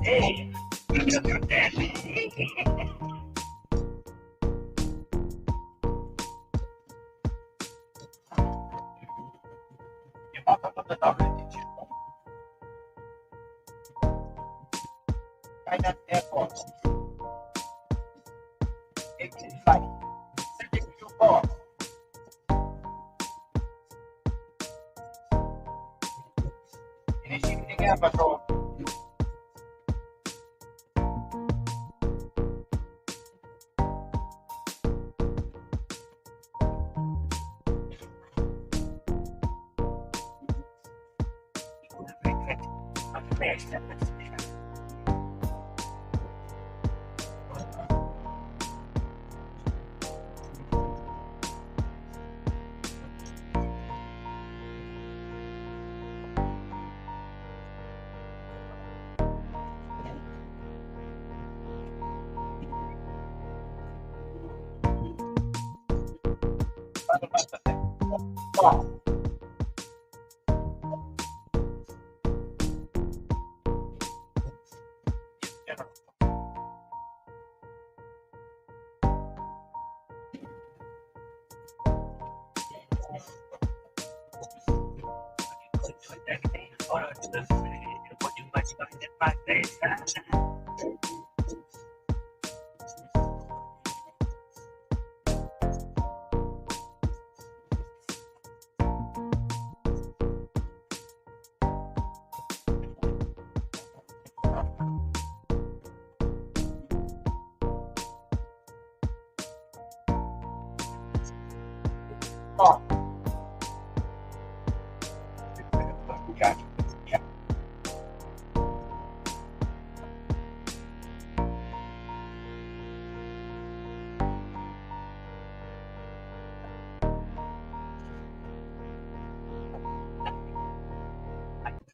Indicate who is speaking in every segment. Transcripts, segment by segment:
Speaker 1: Hey, look at that. You want to put the dog in the kitchen. Right at the airport. 18 flight. Sitting to board. Initiating air patrol.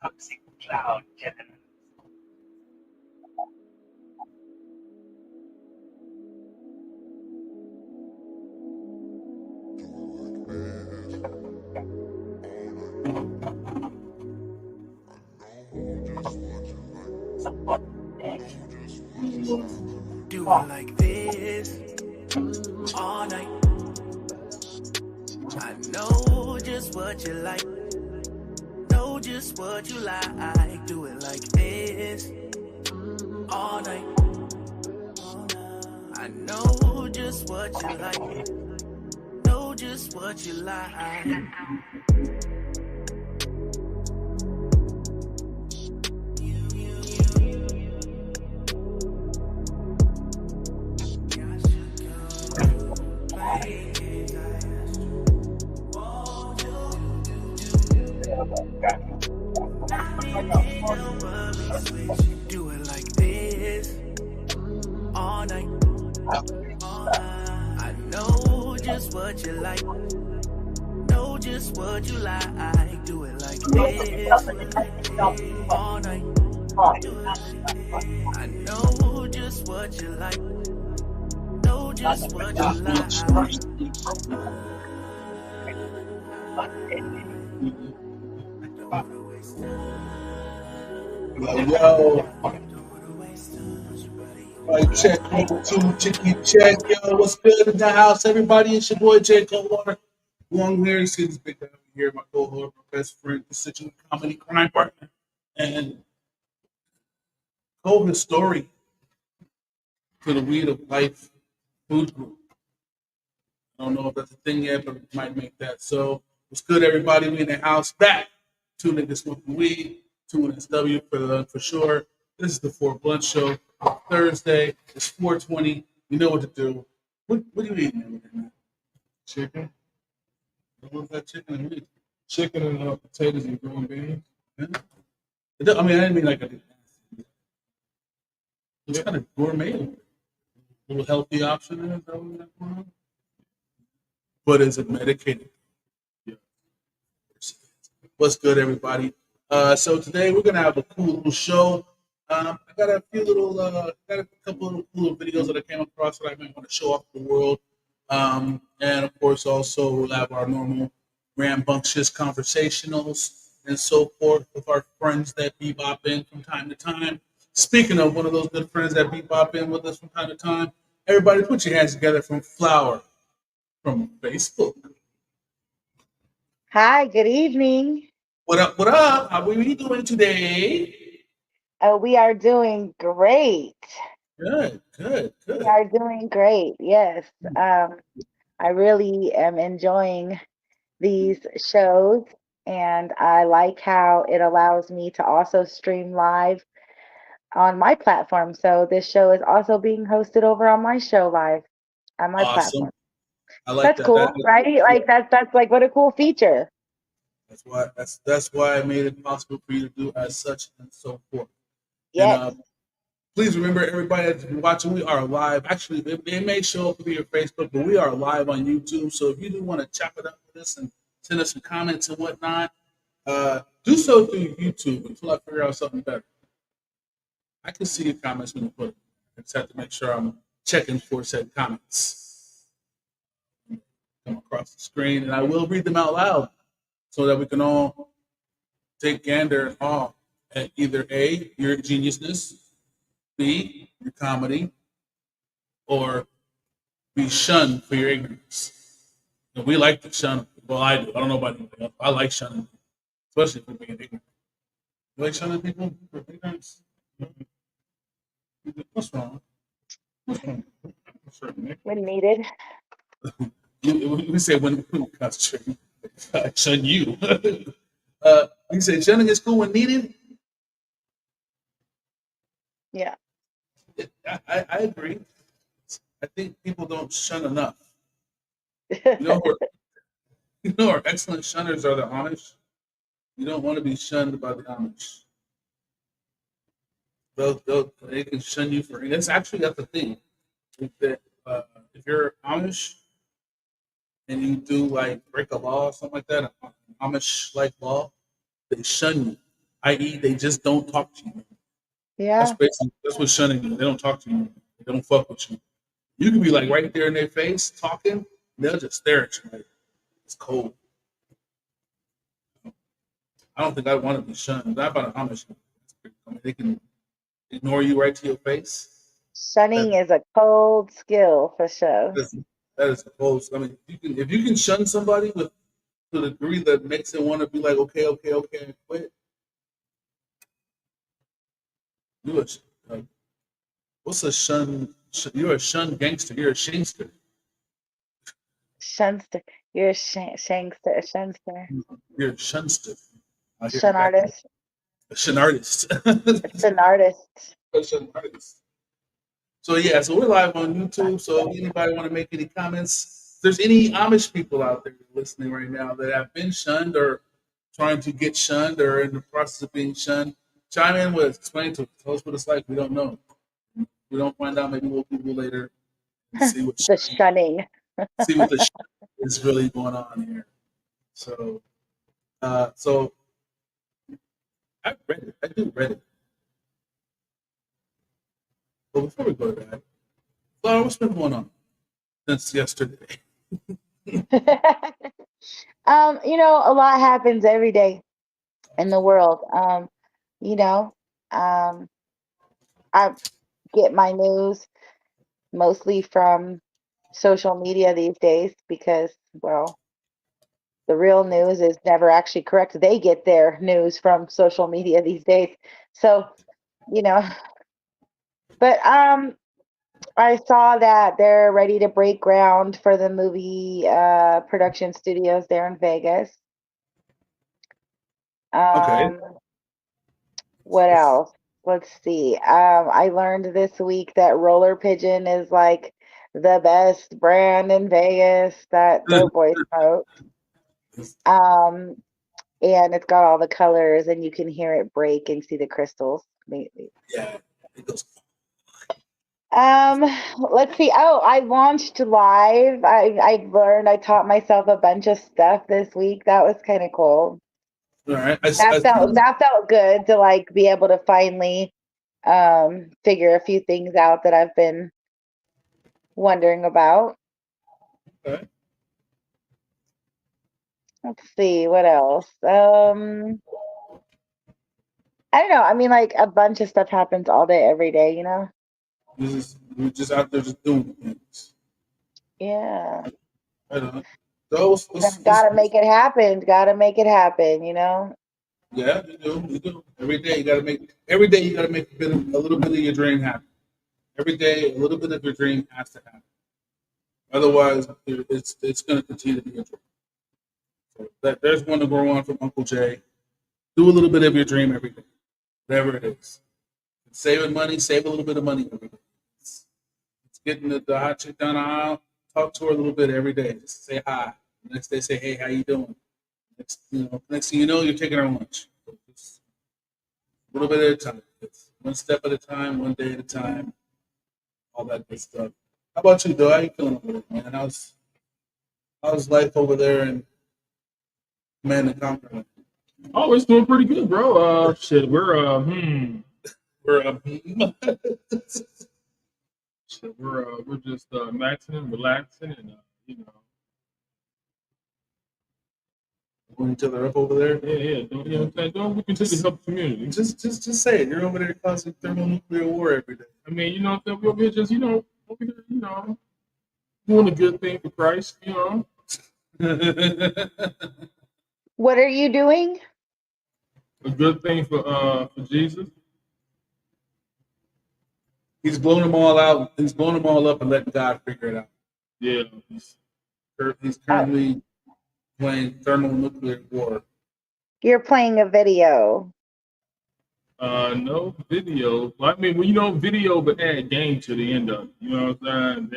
Speaker 1: Toxic cloud general.
Speaker 2: Do it like this all night. I know just what you like. Know just what you like. Do it like this all night. I know just what you like. Know just what you like. Do it like this all night. I know just what you like. Know just what you like. Do it like this all night. I know just what you like. Know just what you like.
Speaker 3: Yo, like check 1 2 chicky check. Yo, what's good in the house? Everybody, it's your boy J. Coldwater. Long here, you see this big guy over here, my cohort, my best friend, constituent comedy crime partner, and co-historian to the Weed of Life food group. I don't know if that's a thing yet, but we might make that. So, what's good, everybody? We in the house back. 2 niggas smoking weed, 2 SW for sure. This is the 4BLUNT show. Thursday, it's 4:20. You know what to do. What are you eating? Man?
Speaker 4: Chicken.
Speaker 3: What's that chicken and meat?
Speaker 4: Chicken and potatoes and green beans.
Speaker 3: Yeah. I mean, I didn't mean like a. It's kind of gourmet. A little healthy option there. Is that what that's going on? But is it medicated?
Speaker 4: Yeah.
Speaker 3: What's good, everybody? So today we're gonna have a cool little show. I got a few little, got a couple of cool videos that I came across that I might want to show off to the world. And of course, also we'll have our normal rambunctious conversationals and so forth with our friends that bebop in from time to time. Speaking of one of those good friends that be pop in with us from time to time, everybody put your hands together from Flower from Facebook.
Speaker 5: Hi, good evening.
Speaker 3: What up? What up? How are we doing today?
Speaker 5: We are doing great.
Speaker 3: Good, good,
Speaker 5: We
Speaker 3: good.
Speaker 5: are doing great. Yes. I really am enjoying these shows, and I like how it allows me to also stream live on my platform. So this show is also being hosted over on my show live on my platform.
Speaker 3: Awesome. I like
Speaker 5: That's
Speaker 3: that.
Speaker 5: cool, right?
Speaker 3: Yeah,
Speaker 5: Like that's like what a cool feature.
Speaker 3: that's why I made it possible for you to do as such and so forth. And
Speaker 5: Yes.
Speaker 3: please remember, everybody that's watching, we are live. Actually, it may show up via your Facebook, but we are live on YouTube. So if you do want to chop it up with us and send us some comments and whatnot, do so through YouTube until I figure out something better. I can see your comments when you put it. I just have to make sure I'm checking for said comments. Come across the screen, and I will read them out loud so that we can all take gander and awe at either A, your geniusness, B, your comedy, or be shunned for your ignorance. And we like to shun. Well, I do. I don't know about anybody else. I like shunning, especially for being ignorant. You like shunning people for ignorance? What's wrong? What's wrong?
Speaker 5: When needed.
Speaker 3: We say when concentrate, shun you. You say shunning is cool when needed.
Speaker 5: Yeah.
Speaker 3: I agree. I think people don't shun enough. You know, our excellent shunners are the Amish. You don't want to be shunned by the Amish. They can shun you for, and that's the thing. That if you're Amish and you do like break a law or something like that, an Amish like law, they shun you. I.e., they just don't talk to you.
Speaker 5: Yeah.
Speaker 3: That's what shunning is. They don't talk to you. They don't fuck with you. You can be like right there in their face talking, and they'll just stare at you like it's cold. I don't think I want to be shunned. Not by the Amish. I mean, they can ignore you right to your face. That,
Speaker 5: Shunning is a cold skill for sure.
Speaker 3: that's, that is cold. I mean, if you can shun somebody with to the degree that makes them want to be like, okay, okay, okay, and quit, you a what's a shun? You're a shun gangster. You're a shinster.
Speaker 5: Shunster. You're a shankster, a shunster.
Speaker 3: You're a shunster. Out here
Speaker 5: Shun
Speaker 3: back
Speaker 5: artist.
Speaker 3: a shun artist.
Speaker 5: It's an artist.
Speaker 3: A shun artist. So yeah, so we're live on YouTube. So if anybody want to make any comments, if there's any Amish people out there listening right now that have been shunned or trying to get shunned or in the process of being shunned, chime in with us. Explain to us. Tell us what it's like. We don't know. We don't find out. Maybe we'll Google later and
Speaker 5: The shunning.
Speaker 3: see what the is really going on here. So so I read it. I do read it. But before we go to that, Laura, what's been going on since yesterday?
Speaker 5: A lot happens every day in the world. You know, um, I get my news mostly from social media these days because, well, the real news is never actually correct. They get their news from social media these days. So, you know, but I saw that they're ready to break ground for the movie production studios there in Vegas.
Speaker 3: Okay.
Speaker 5: Um, what else? Let's see. I learned this week that Roller Pigeon is like the best brand in Vegas that Doughboy smokes. Um, and it's got all the colors, and you can hear it break and see the crystals.
Speaker 3: Yeah, it goes.
Speaker 5: Um, let's see. Oh, I launched live. I taught myself a bunch of stuff this week. That was kind of cool.
Speaker 3: All right.
Speaker 5: That felt good to like be able to finally figure a few things out that I've been wondering about.
Speaker 3: Okay.
Speaker 5: Let's see what else. I don't know. I mean, like a bunch of stuff happens all day, every day.
Speaker 3: We're just out there just doing things.
Speaker 5: Yeah.
Speaker 3: I don't know. So
Speaker 5: Gotta make it happen. Gotta make it happen.
Speaker 3: yeah, you do. You do. Every day you gotta make a little bit of your dream happen. Every day, a little bit of your dream has to happen. Otherwise, it's going to continue to be a dream. So there's one to go on from Uncle Jay. Do a little bit of your dream every day, whatever it is. Saving money, save a little bit of money every day. It's getting the hot chick down the aisle. Talk to her a little bit every day. Just say hi. The next day, say, hey, how you doing? Next thing you know, you're taking her lunch. Just a little bit at a time. It's one step at a time, one day at a time. All that good stuff. How about you, though? How you feeling over there, man? How's life over there in Command and Conquer?
Speaker 4: Oh, it's doing pretty good, bro. Shit,
Speaker 3: We're
Speaker 4: shit, we're just maxing and relaxing, and you know,
Speaker 3: pulling each other up over there.
Speaker 4: yeah, don't, you know what I'm saying? Don't we continue to help the community?
Speaker 3: Just say it. You're over there causing thermonuclear war every day.
Speaker 4: I mean, you know what I'm saying? We're over here just, over here, doing a good thing for Christ,
Speaker 5: What are you doing?
Speaker 4: a good thing for Jesus.
Speaker 3: He's blown them all out. He's blown them all up and letting God figure it out.
Speaker 4: Yeah,
Speaker 3: He's currently playing thermonuclear war.
Speaker 5: You're playing a video.
Speaker 4: no video. Well, I mean, video, but add game to the end of it. You know what I'm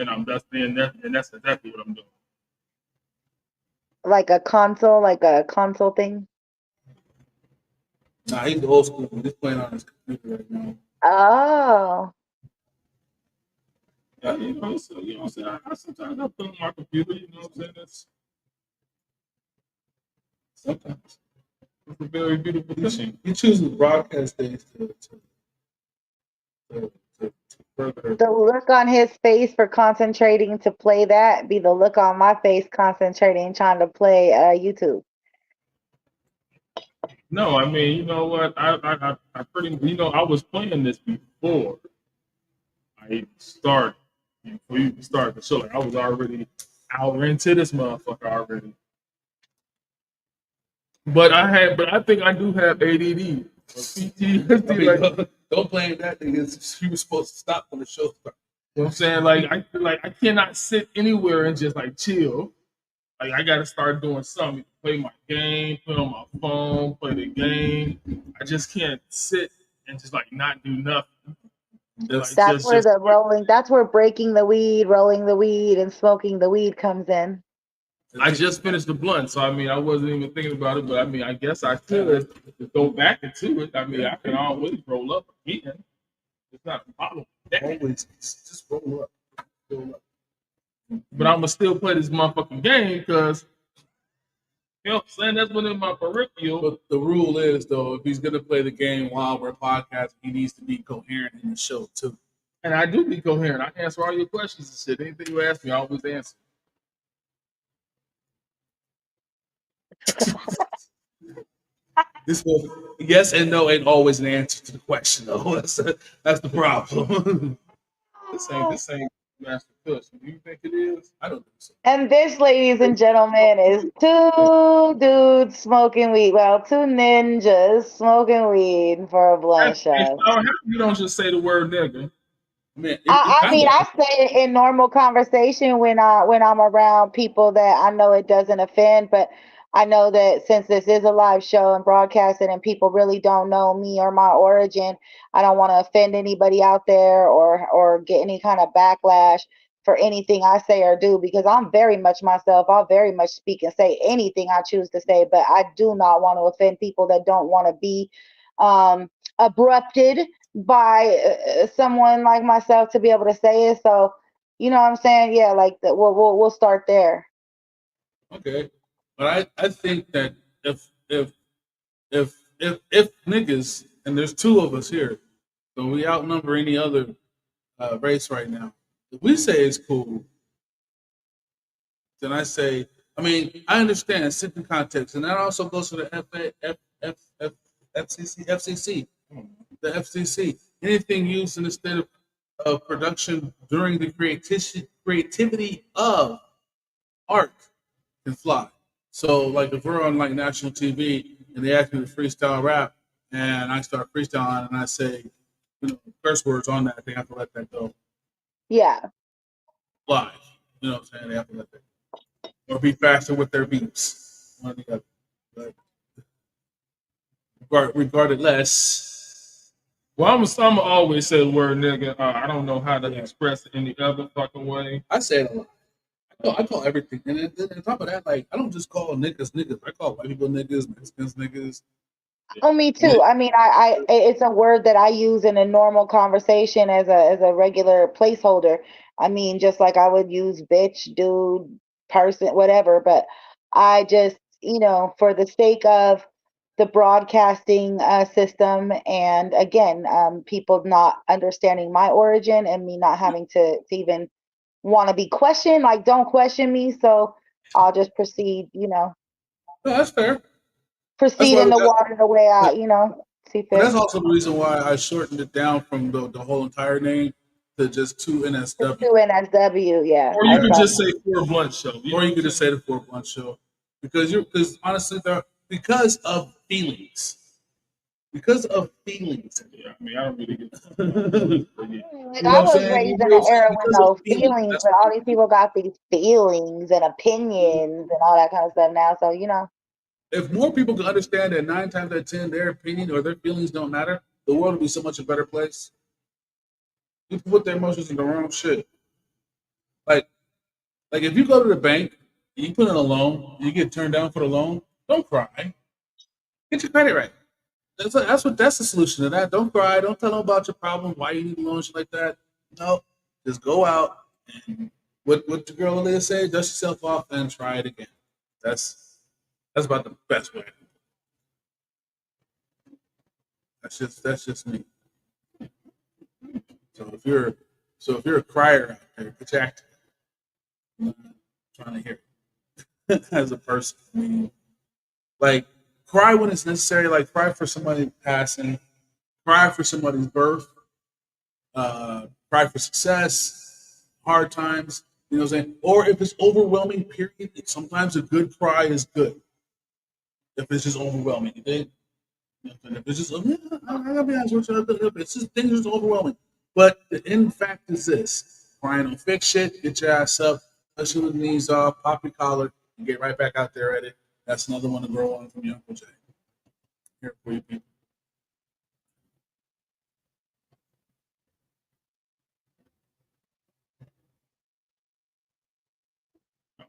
Speaker 4: saying? That's exactly what I'm doing.
Speaker 5: Like a console thing.
Speaker 3: Nah, he's old school. He's playing on his computer right now.
Speaker 5: Oh.
Speaker 4: Yeah, so, what I'm saying? I sometimes I put on my computer, you know what I'm saying?
Speaker 3: Sometimes.
Speaker 4: It's a very beautiful thing.
Speaker 3: He chooses broadcast days to further.
Speaker 5: The look on his face for concentrating to play that be the look on my face concentrating trying to play YouTube.
Speaker 4: No, I mean, you know what? I pretty, I was playing this before I even started. Before you even started the show, like I was already out into this motherfucker already. But I think I do have ADD or PTSD. Like,
Speaker 3: don't blame that thing. He was supposed to stop when the show started.
Speaker 4: You know what I'm saying? Like I cannot sit anywhere and just like chill. Like I gotta start doing something. Play my game, play on my phone, play the game. I just can't sit and just like not do nothing.
Speaker 5: That's where breaking the weed, rolling the weed, and smoking the weed comes in.
Speaker 4: I just finished the blunt, so I mean I wasn't even thinking about it, but I mean I guess I could go back into it. I mean I can always roll up again. It's not a problem.
Speaker 3: Always just roll up.
Speaker 4: But I'm gonna still play this motherfucking game because you know what I'm saying, that's one in my peripheral.
Speaker 3: But the rule is though, if he's gonna play the game while we're podcasting, he needs to be coherent in the show too.
Speaker 4: And I do be coherent. I answer all your questions and shit. Anything you ask me, I always answer.
Speaker 3: Yes and no ain't always an answer to the question though. That's the problem.
Speaker 4: This ain't Master Kush. Do you think it is? I don't think so.
Speaker 5: And this, ladies and gentlemen, is two dudes smoking weed. Well, two ninjas smoking weed for a blunt show.
Speaker 4: You don't just say the word nigga.
Speaker 3: Man,
Speaker 5: I mean, I say it in normal conversation when I'm around people that I know it doesn't offend, but I know that since this is a live show and broadcasted and people really don't know me or my origin, I don't want to offend anybody out there or get any kind of backlash for anything I say or do because I'm very much myself. I'll very much speak and say anything I choose to say, but I do not want to offend people that don't want to be abrupted by someone like myself to be able to say it. So, you know what I'm saying? Yeah, like we'll start there.
Speaker 3: Okay, but I think that if niggas and there's two of us here, so we outnumber any other race right now. If we say it's cool, then I say. I mean, I understand it's in context, and that also goes for the FCC. The FCC. Anything used in the state of production during the creativity of art can fly. So, like, if we're on like national TV and they ask me to freestyle rap, and I start freestyling and I say, curse words on that, they have to let that go
Speaker 5: Yeah.
Speaker 3: live. You know what I'm saying? They have to let that go. Or be faster with their beats. One or the other. But regardless,
Speaker 4: Well, I'm always say the word nigga. I don't know how to express it any other fucking way.
Speaker 3: I say it a lot. I call everything, and then on top of that, like I don't just call niggas niggas. I call white people niggas, Mexicans niggas.
Speaker 5: Oh, me too. I mean, it's a word that I use in a normal conversation as a regular placeholder. I mean, just like I would use bitch, dude, person, whatever. But I just, for the sake of the broadcasting system, and again, people not understanding my origin and me not having to even want to be questioned, like don't question me. So I'll just proceed,
Speaker 3: No, that's fair. That's
Speaker 5: proceed
Speaker 3: why
Speaker 5: in
Speaker 3: we
Speaker 5: the
Speaker 3: got.
Speaker 5: water the way I,
Speaker 3: But,
Speaker 5: see
Speaker 3: but that's
Speaker 5: fit.
Speaker 3: also the reason why I shortened it down from the whole entire name to just two NSW.
Speaker 5: To NSW, yeah.
Speaker 4: Or you
Speaker 5: I
Speaker 4: could
Speaker 5: saw
Speaker 4: just
Speaker 5: that.
Speaker 4: say 4BLUNT show.
Speaker 3: Or you could just say the 4BLUNT show, because honestly, because of feelings, because of feelings.
Speaker 4: Yeah, I mean, I don't really get it.
Speaker 5: Like
Speaker 3: You know
Speaker 5: I
Speaker 3: what I'm
Speaker 5: was
Speaker 3: saying?
Speaker 5: raised
Speaker 3: You
Speaker 5: in
Speaker 3: know what
Speaker 5: an
Speaker 3: I'm saying?
Speaker 5: era with
Speaker 3: Because of
Speaker 5: no
Speaker 3: feelings.
Speaker 5: feelings,
Speaker 3: That's
Speaker 5: but
Speaker 3: what
Speaker 5: all these people got these feelings and opinions and all that kind of stuff now. So,
Speaker 3: if more people could understand that 9 times out of 10 their opinion or their feelings don't matter, the world would be so much a better place. People put their emotions in the wrong shit. Like like if you go to the bank and you put in a loan and you get turned down for the loan, don't cry. Get your credit right. That's the solution to that. Don't cry. Don't tell them about your problem, why you need a loan, shit like that. No, just go out and what the girl Aaliyah said, dust yourself off and try it again. That's about the best way. That's just me. So if you're a crier out there, get your act. I'm trying to hear it as a person. I mean, like cry when it's necessary. Like cry for somebody passing, cry for somebody's birth, cry for success, hard times. You know what I'm saying? Or if it's overwhelming, period. Sometimes a good cry is good. If it's just overwhelming, you think? If it's just, yeah, I gotta be honest with you, it's just things just overwhelming. But the end fact is this: crying don't fix shit. Get your ass up, push your knees off, pop your collar, and get right back out there at it. That's another one to grow on from your Uncle Jay. Here for you people.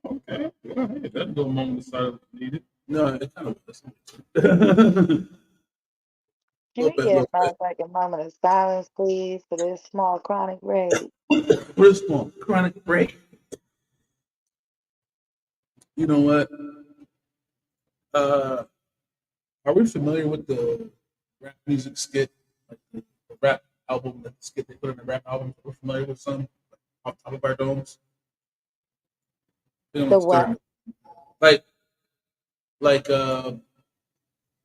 Speaker 4: Okay. Well, hey, that little moment of silence needed.
Speaker 3: No, it kind of was. A
Speaker 5: can we get
Speaker 3: little
Speaker 5: a
Speaker 3: bit.
Speaker 5: motherfucking moment of silence, please, for this small chronic break?
Speaker 3: Real small, chronic break. You know what? Uh, are we familiar with the rap music skit, like the rap album, the skit they put in the rap album? We're familiar with some off top of our domes. We don't
Speaker 5: The
Speaker 3: want to
Speaker 5: what?
Speaker 3: start like like uh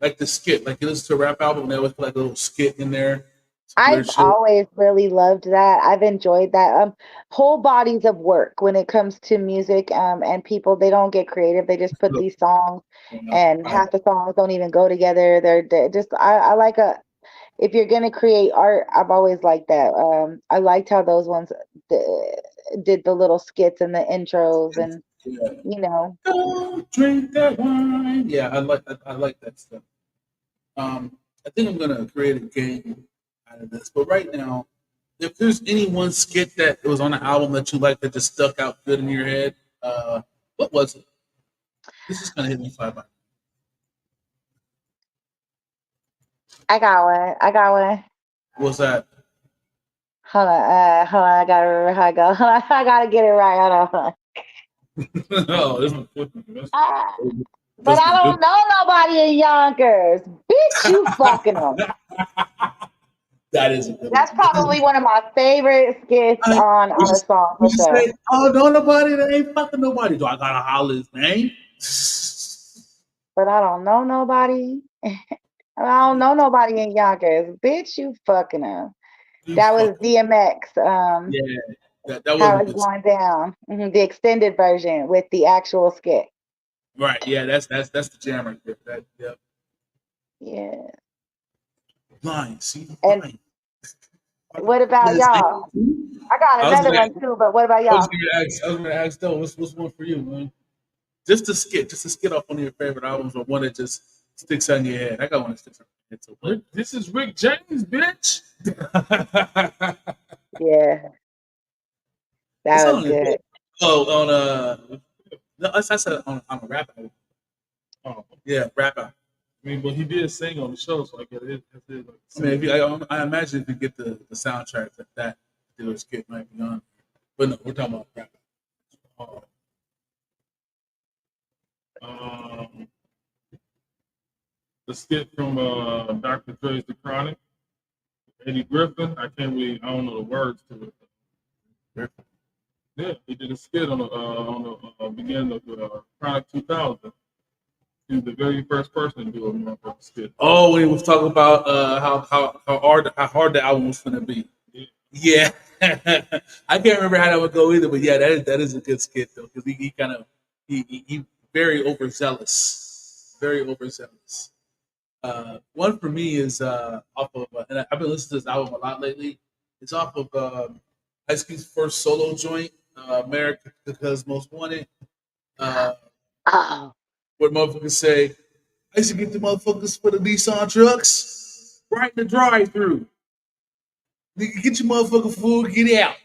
Speaker 3: like the skit. Like you listen to a rap album, and they always put like a little skit in there, some weird
Speaker 5: I've
Speaker 3: shit.
Speaker 5: always really loved that. I've enjoyed that. Whole bodies of work when it comes to music, and people, they don't get creative. They just put these songs, and
Speaker 3: I,
Speaker 5: half the songs don't even go together. They're just, I like if you're gonna create art, I've always liked that. I liked how those ones did the little skits and the intros, and
Speaker 3: yeah.
Speaker 5: you know,
Speaker 3: Don't drink that wine. Yeah, I like that stuff. I think I'm gonna create a game out of this. But right now, if there's any one skit that was on the album that you like that just stuck out good in your head, what was it? This is gonna hit me five by.
Speaker 5: I got one. I got one.
Speaker 3: What was that?
Speaker 5: Hold on. I gotta remember how I go. I gotta get it right. Hold on.
Speaker 3: Oh, this
Speaker 5: Ah, but
Speaker 3: was
Speaker 5: I
Speaker 3: a good.
Speaker 5: don't know nobody in Yonkers. Bitch, you fucking them.
Speaker 3: That is a good
Speaker 5: That's
Speaker 3: one.
Speaker 5: probably one of my favorite skits
Speaker 3: I, we
Speaker 5: on a
Speaker 3: just
Speaker 5: song
Speaker 3: we
Speaker 5: for
Speaker 3: just
Speaker 5: sure.
Speaker 3: say, oh, don't nobody that ain't fucking nobody. Do I gotta holler his name?
Speaker 5: But I don't know nobody. I don't know nobody in Yonkers. Bitch, you fucking up.
Speaker 3: You
Speaker 5: That was
Speaker 3: fucking
Speaker 5: DMX.
Speaker 3: yeah. That was
Speaker 5: How
Speaker 3: a
Speaker 5: it's
Speaker 3: good.
Speaker 5: going down. The extended version with the actual skit.
Speaker 3: Right. Yeah. That's the jam right there. That yeah.
Speaker 5: Yeah.
Speaker 3: Blind. See,
Speaker 5: And
Speaker 3: blind.
Speaker 5: what about y'all? I got
Speaker 3: I was
Speaker 5: another
Speaker 3: gonna.
Speaker 5: one too, but what about
Speaker 3: I was
Speaker 5: y'all?
Speaker 3: gonna ask. I was gonna ask though. What's one for you, man? Just to skit off one of your favorite albums or one that just sticks on your head. I got one that sticks on my head. So what?
Speaker 4: This is Rick James, bitch.
Speaker 5: Yeah,
Speaker 3: What
Speaker 5: that was
Speaker 3: song is
Speaker 5: good.
Speaker 3: it? Oh, on no, that's on a rap album.
Speaker 4: Oh,
Speaker 3: Yeah, rap album.
Speaker 4: I mean, but he did sing on the show, so I get it. Like,
Speaker 3: I mean, I imagine if you get the soundtrack that particular skit might be on. But no, we're talking about rap.
Speaker 4: um, the skit from Dr. Dre's The Chronic, Eddie Griffin. I don't know the words to it. Yeah, he did a skit on the beginning of Chronic 2000. He was the very first person to do a motherfucking skit.
Speaker 3: Oh, when he was talking about how hard the album was gonna be.
Speaker 4: Yeah.
Speaker 3: Yeah, I can't remember how that would go either, but yeah, that is a good skit though because he kind of he very overzealous, very overzealous. One for me is off of, and I've been listening to this album a lot lately. It's off of Ice Cube's first solo joint, America Because Most Wanted, uh,
Speaker 5: Oh,
Speaker 3: where motherfuckers say, I used to get the motherfuckers for the Nissan trucks right in the drive-through. Nigga, get your motherfucking food, get out.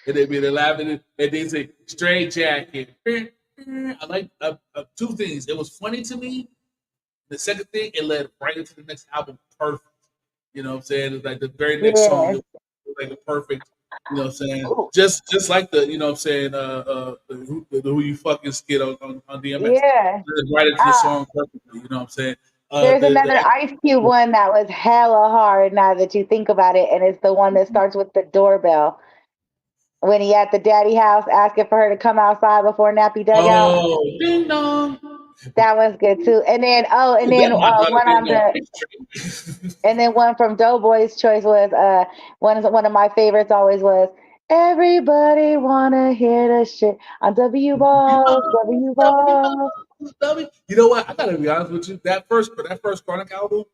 Speaker 3: And they be laughing and they say straight jacket. I like two things. It was funny to me. The second thing, it led right into the next album perfect. You know what I'm saying? It's like the very next song,
Speaker 5: yeah.
Speaker 3: it was like a perfect, you know what I'm saying?
Speaker 5: Ooh,
Speaker 3: Just like the, you know what I'm saying, the Who You Fucking skit on DMX.
Speaker 5: yeah.
Speaker 3: Led right into the
Speaker 5: Ah,
Speaker 3: song perfectly, you know what I'm saying?
Speaker 5: there's
Speaker 3: The
Speaker 5: another Ice Cube one that was hella hard now that you think about it, and it's the one that starts with the doorbell when he at the daddy house asking for her to come outside before Nappy dug out.
Speaker 3: Oh, ding dong.
Speaker 5: That one's good too. And then
Speaker 3: Let my daughter
Speaker 5: one
Speaker 3: ding
Speaker 5: on
Speaker 3: dong.
Speaker 5: the and then one from Doughboy's Choice was one of my favorites always was everybody wanna hear the shit on W Balls, W Balls.
Speaker 3: You know what? I gotta be honest with you. That first Chronic album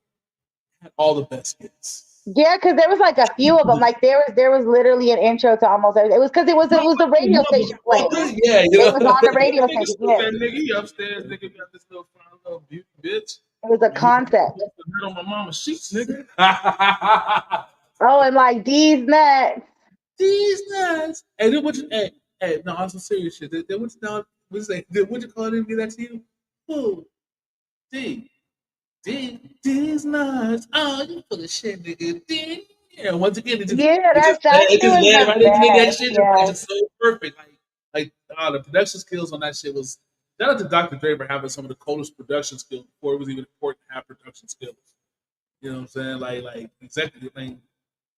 Speaker 3: had all the best hits.
Speaker 5: Yeah, because there was like a few of them. Like there was literally an intro to almost everything. It was because it was the radio station playing it.
Speaker 3: Motherfuckers, yeah, you
Speaker 5: It
Speaker 3: know.
Speaker 5: was on the radio
Speaker 4: Nigga
Speaker 5: station.
Speaker 4: still
Speaker 5: Yes,
Speaker 4: that nigga. He upstairs, nigga got this little fine little beauty bitch.
Speaker 5: it was a
Speaker 4: And he
Speaker 5: concept.
Speaker 4: put the head on my mama's sheets, nigga.
Speaker 5: Oh, and like D's nuts.
Speaker 3: These nuts. Hey, then hey, no, on some serious shit. Then what you know? What you call him? Get that to you? Who? D. These nuts. Oh, you full of shit, nigga. D. Yeah, once again,
Speaker 5: Yeah, that
Speaker 3: it
Speaker 5: shit
Speaker 3: just
Speaker 5: was
Speaker 3: led
Speaker 5: the
Speaker 3: right into that
Speaker 5: best.
Speaker 3: shit.
Speaker 5: Yeah.
Speaker 3: Just so perfect. The production skills on that shit was. Shout out to Dr. Dre for having some of the coldest production skills before it was even important to have production skills. You know what I'm saying? Like executive. I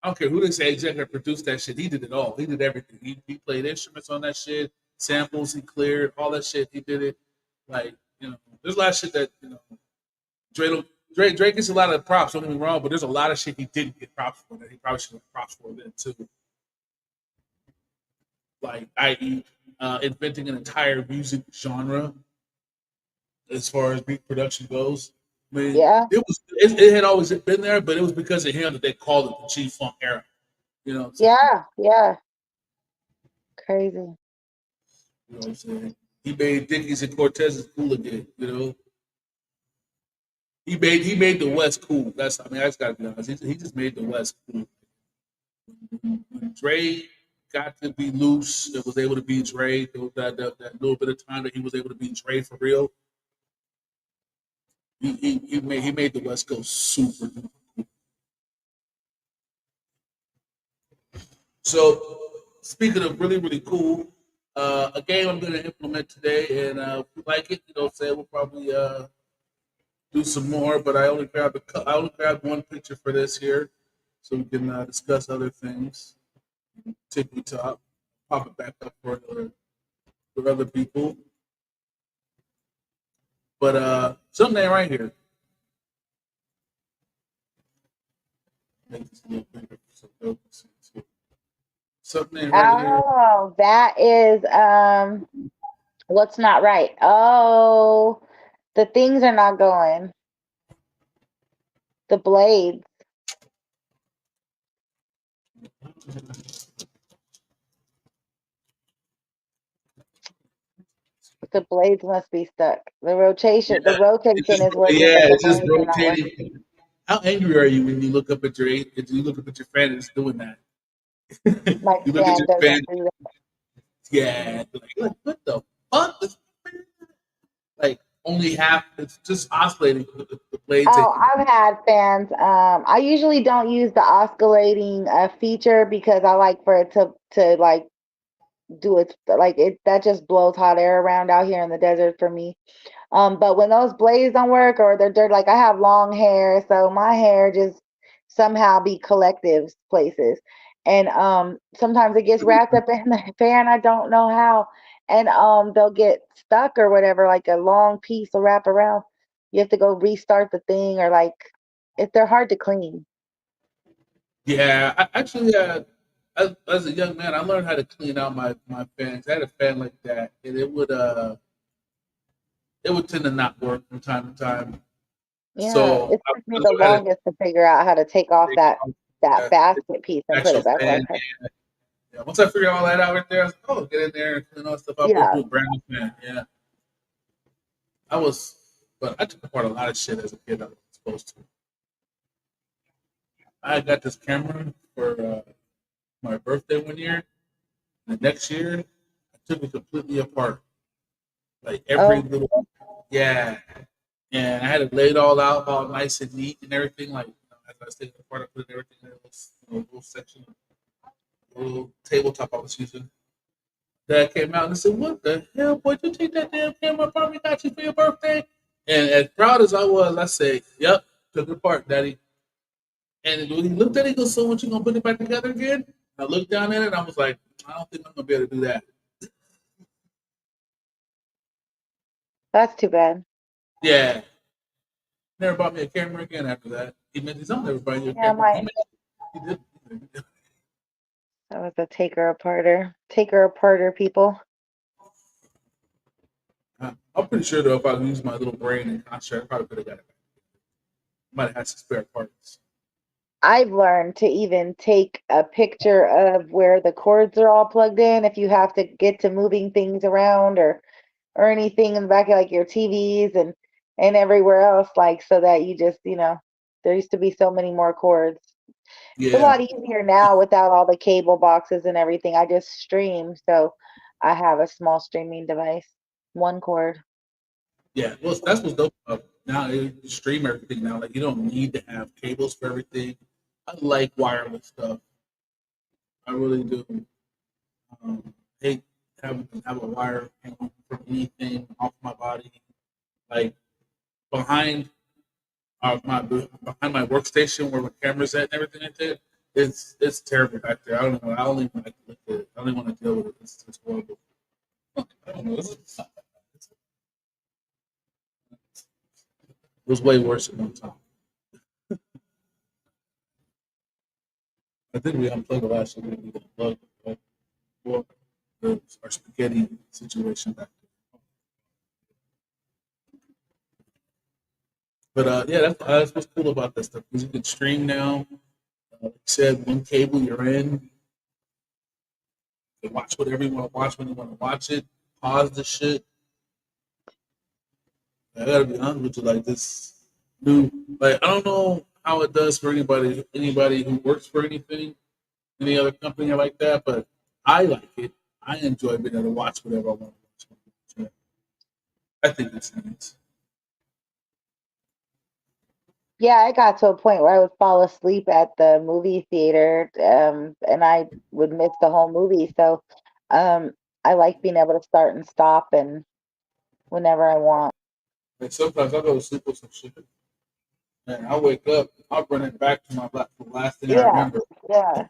Speaker 3: don't care who they say executive produced that shit. He did it all. He did everything. He played instruments on that shit, samples he cleared, all that shit. He did it. Like, there's a lot of shit that Dre don't, Dre gets a lot of props. Don't get me wrong, but there's a lot of shit he didn't get props for that he probably should have props for then too. Like, i.e., inventing an entire music genre as far as beat production goes. I mean,
Speaker 5: Yeah.
Speaker 3: it had always been there, but it was because of him that they called it the G Funk era. You know what I'm saying?
Speaker 5: Yeah. Yeah. Crazy.
Speaker 3: You know what I'm saying? He made Dickies and Cortez's cool again. He made the West cool. I just gotta be honest. He just made the West cool. When Dre got to be loose and was able to be Dre, that little bit of time that he was able to be Dre for real, he made the West Coast super. So speaking of really really cool, a game I'm going to implement today, and if you like it, say we'll probably do some more. But I only grabbed one picture for this here, so we can discuss other things. Tippy top, pop it back up for other people. But Something ain't right here. Make this a little bigger so they'll see it too. Something ain't right here.
Speaker 5: Oh, that is what's not right. Oh, the things are not going. The blades. The blades must be stuck.
Speaker 3: Yeah,
Speaker 5: The rotation is working, but the
Speaker 3: it's just
Speaker 5: blades are not working.
Speaker 3: rotating. How angry are you when you look up at your if you look up at your fan and it's doing that?
Speaker 5: My
Speaker 3: You look at
Speaker 5: fan
Speaker 3: your
Speaker 5: doesn't
Speaker 3: fan,
Speaker 5: do that.
Speaker 3: yeah, like what the fuck? Like only half. It's just oscillating with the blades.
Speaker 5: Oh, I've had fans. I usually don't use the oscillating feature because I like for it to like do it like it that just blows hot air around out here in the desert for me. But when those blades don't work or they're dirty, like I have long hair, so my hair just somehow be collective places. And sometimes it gets wrapped up in the fan. I don't know how. And they'll get stuck or whatever, like a long piece will wrap around. You have to go restart the thing or like if they're hard to clean.
Speaker 3: Yeah, I actually, as a young man, I learned how to clean out my fans. I had a fan like that, and it would tend to not work from time to time.
Speaker 5: Yeah,
Speaker 3: So
Speaker 5: it
Speaker 3: I
Speaker 5: took me the
Speaker 3: learned how to
Speaker 5: longest to figure out how to take off
Speaker 3: take
Speaker 5: that
Speaker 3: that
Speaker 5: basket piece and put
Speaker 3: actual
Speaker 5: it back
Speaker 3: fan.
Speaker 5: like that.
Speaker 3: Yeah, once I figured all that out right there, I was like, oh, get in there and clean all that stuff up. We'll
Speaker 5: Yeah.
Speaker 3: do a brand new fan. Yeah, I was, but I took apart a lot of shit as a kid. I was supposed to. I got this camera for my birthday one year. The next year, I took it completely apart, like every
Speaker 5: Oh,
Speaker 3: little, yeah. And I had it laid all out, all nice and neat and everything. Like as I was taking it apart, I put everything in a little section, a little tabletop I was using. Dad came out and said, "What the hell, boy? You take that damn camera apart we got you for your birthday?" And as proud as I was, I said, "Yep, took it apart, Daddy." And when he looked at it, he goes, "So, what you gonna put it back together again?" I looked down at it, and I was like, "I don't think I'm gonna be able to do that."
Speaker 5: that's too bad.
Speaker 3: Yeah, never bought me a camera again after that. He mentioned something. Never bought you a
Speaker 5: Yeah,
Speaker 3: camera.
Speaker 5: my
Speaker 3: He did. He did.
Speaker 5: that was a taker aparter people.
Speaker 3: I'm pretty sure though, if I used my little brain and concentrate, I probably could have got it back. Might have had some spare parts.
Speaker 5: I've learned to even take a picture of where the cords are all plugged in if you have to get to moving things around or anything in the back of like your TVs and everywhere else, like so that you just, there used to be so many more cords. It's a
Speaker 3: Yeah,
Speaker 5: lot easier now without all the cable boxes and everything. I just stream, so I have a small streaming device, one cord.
Speaker 3: yeah. Well, that's what's dope. Now you stream everything now. Like you don't need to have cables for everything. I like wireless stuff. I really do. Hate having to have a wire hanging from anything off my body. Like behind behind my workstation where my camera's at and everything like that. It's terrible back there. I don't know. I don't even like to look at it. I don't even want to deal with it. It's horrible. I don't know. It was way worse at one time. I think we unplugged the last year. We unplugged well, our spaghetti situation back there. But yeah, that's what's cool about this stuff because you can stream now. Like I said, one cable you're in, you can watch whatever you want to watch when you want to watch it. Pause the shit. I gotta be honest with you, like this new, like I don't know how it does for anybody who works for anything, any other company like that, but I like it. I enjoy being able to watch whatever I want to watch. I think it's nice.
Speaker 5: Yeah, I got to a point where I would fall asleep at the movie theater, and I would miss the whole movie. So, um, I like being able to start and stop and whenever I want.
Speaker 3: Like sometimes I go to sleep with some shit, and I wake up, I'll bring it back to the last thing I
Speaker 5: Yeah,
Speaker 3: remember,
Speaker 5: yeah.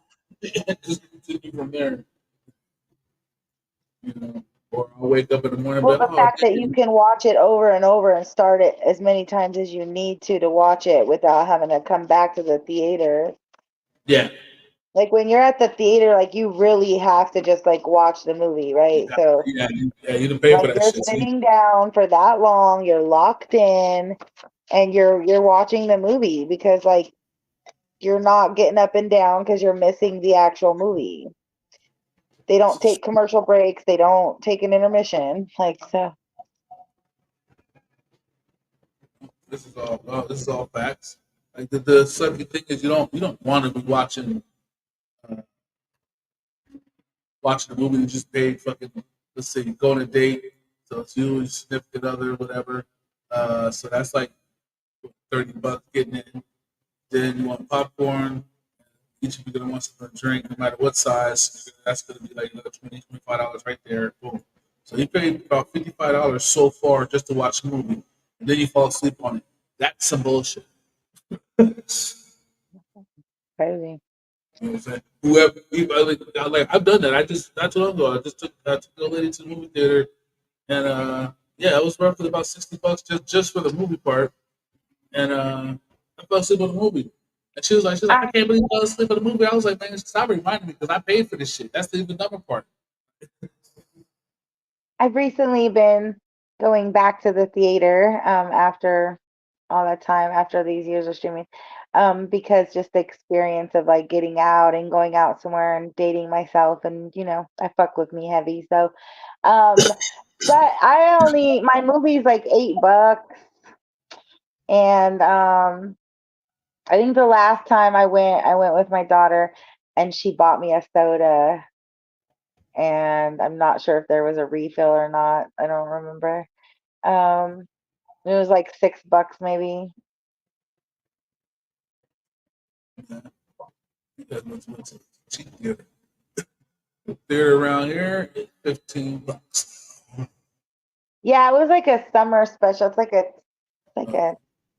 Speaker 3: and just continue from there. You know, Or I'll wake up in the morning and be
Speaker 5: Well,
Speaker 3: like,
Speaker 5: the
Speaker 3: oh,
Speaker 5: fact that you
Speaker 3: man.
Speaker 5: can watch it over and over and start it as many times as you need to watch it without having to come back to the theater.
Speaker 3: Yeah.
Speaker 5: Like when you're at the theater, like you really have to just like watch the movie, right? So
Speaker 3: You done pay for
Speaker 5: like
Speaker 3: that
Speaker 5: you're
Speaker 3: shit. See?
Speaker 5: sitting down for that long, you're locked in, and you're watching the movie because like you're not getting up and down because you're missing the actual movie. They don't take commercial breaks, they don't take an intermission. Like so
Speaker 3: This is all facts. Like the sucky thing is you don't want to be uh, watching a movie you just paid fucking, let's say, go on a date, so it's you, your significant other, whatever. So that's like $30 getting in. Then you want popcorn. Each of you gonna want something to drink, no matter what size. That's gonna be like another $25 right there. Boom. So you paid about $55 so far just to watch a movie, and then you fall asleep on it. That's some bullshit. You
Speaker 5: crazy.
Speaker 3: know what I'm saying? Like I've done that. I just not too long ago. I took a lady to the movie theater, and yeah, it was roughly about $60 just for the movie part, and I fell asleep on the movie. And she's like, I
Speaker 5: I
Speaker 3: can't believe you fell asleep on the movie. I was like, man, stop reminding me because I paid for this shit. That's the even dumber part.
Speaker 5: I've recently been going back to the theater after all that time, after these years of streaming, because just the experience of like getting out and going out somewhere and dating myself, and I fuck with me heavy. So, um, but my movie's like $8, and I think the last time I went with my daughter, and she bought me a soda, and I'm not sure if there was a refill or not. I don't remember. Um, it was like $6 maybe.
Speaker 3: Because what's a cheap theater around here is $15.
Speaker 5: Yeah, it was like a summer special. It's like
Speaker 3: Uh,
Speaker 5: a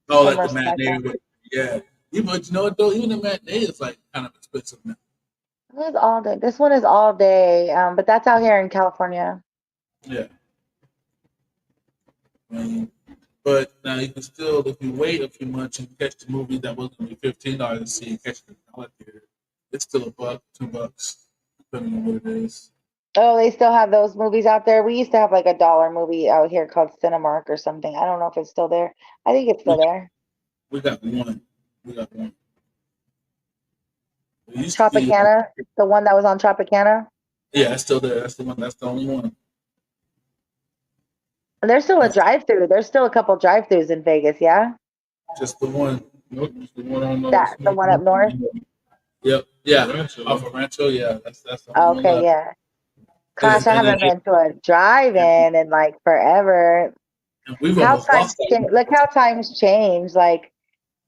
Speaker 3: oh, like
Speaker 5: summer
Speaker 3: the matinee,
Speaker 5: special.
Speaker 3: yeah. But you know what though? Even the matinee is like kind of expensive now.
Speaker 5: It was all day. This one is all day, but that's out here in California.
Speaker 3: Yeah. Um, but now you can still, if you wait a few months and catch the movie that was going to be $15 to see and catch it in the dollar theater, it's still a buck, $2, depending on what it is.
Speaker 5: Oh, they still have those movies out there. We used to have like a dollar movie out here called Cinemark or something. I don't know if it's still there. I think it's
Speaker 3: We
Speaker 5: still there.
Speaker 3: we got one. We got one. It used to be like,
Speaker 5: Tropicana, the one that was on Tropicana.
Speaker 3: yeah, it's still there. That's the one. That's the only one.
Speaker 5: And there's still a
Speaker 3: That's
Speaker 5: drive-through. There's still a couple drive-throughs in Vegas, yeah?
Speaker 3: just the one. Nope, just the one on
Speaker 5: That the one up north?
Speaker 3: Yep. Yeah.
Speaker 4: Rancho.
Speaker 3: Off of Rancho. Yeah. That's the only one
Speaker 5: Okay,
Speaker 3: left.
Speaker 5: yeah. Gosh, I
Speaker 3: And,
Speaker 5: haven't been to a drive-in in like forever.
Speaker 3: we've
Speaker 5: How
Speaker 3: almost
Speaker 5: times
Speaker 3: lost that
Speaker 5: change. Look how times change. Like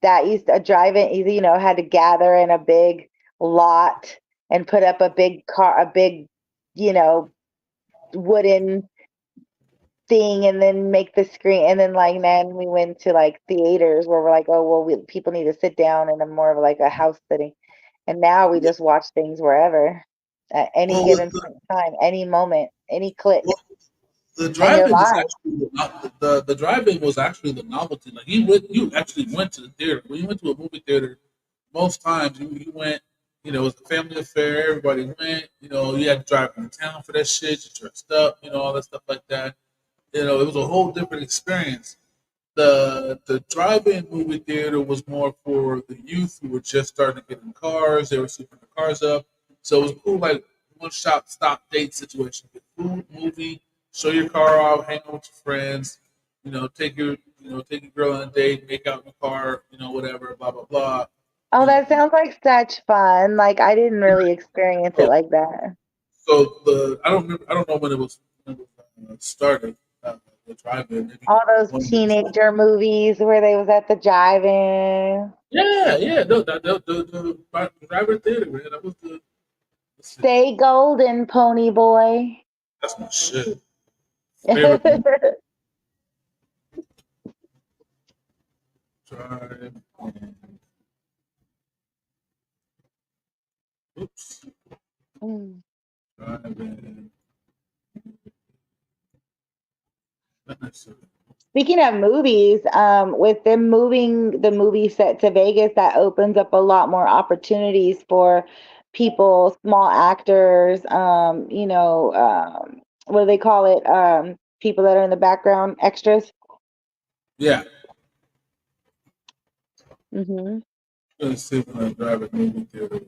Speaker 5: that used to, a drive-in, had to gather in a big lot and put up a big, you know, wooden thing, and then make the screen, and then like then we went to like theaters where we're like, oh well, people need to sit down in a more of like a house setting, and now we just watch things wherever at any
Speaker 3: well,
Speaker 5: given point in time, any moment, any click,
Speaker 3: well, the
Speaker 5: and you're
Speaker 3: drive-in is
Speaker 5: live.
Speaker 3: actually the drive-in was actually the novelty. Like you actually went to the theater. When you went to a movie theater, most times you went. It was a family affair. Everybody went. You had to drive into town for that shit. You dressed up. All that stuff like that. It was a whole different experience. The drive-in movie theater was more for the youth who were just starting to get in cars. They were sweeping the cars up, so it was cool, like one shop stop date situation. Get food, movie, show your car off, hang out with your friends. Take your girl on a date, make out in the car, whatever, blah blah blah.
Speaker 5: Oh,
Speaker 3: You
Speaker 5: that
Speaker 3: know,
Speaker 5: sounds like such fun. Like I didn't really experience it
Speaker 3: so,
Speaker 5: like that.
Speaker 3: so the I don't know when it was started. The drive-in, maybe
Speaker 5: All those
Speaker 3: one.
Speaker 5: teenager movies where they was at the drive-in.
Speaker 3: Yeah, yeah, no, the drive-in theater, man. That was the.
Speaker 5: Stay golden, pony boy.
Speaker 3: That's my shit. Favorite movie. Drive. Oops.
Speaker 5: Mm.
Speaker 3: Drive.
Speaker 5: Speaking of movies, with them moving the movie set to Vegas, that opens up a lot more opportunities for people, small actors, what do they call it? People that are in the background, extras.
Speaker 3: Yeah.
Speaker 5: Hmm.
Speaker 3: Let's see if I drive a movie theater.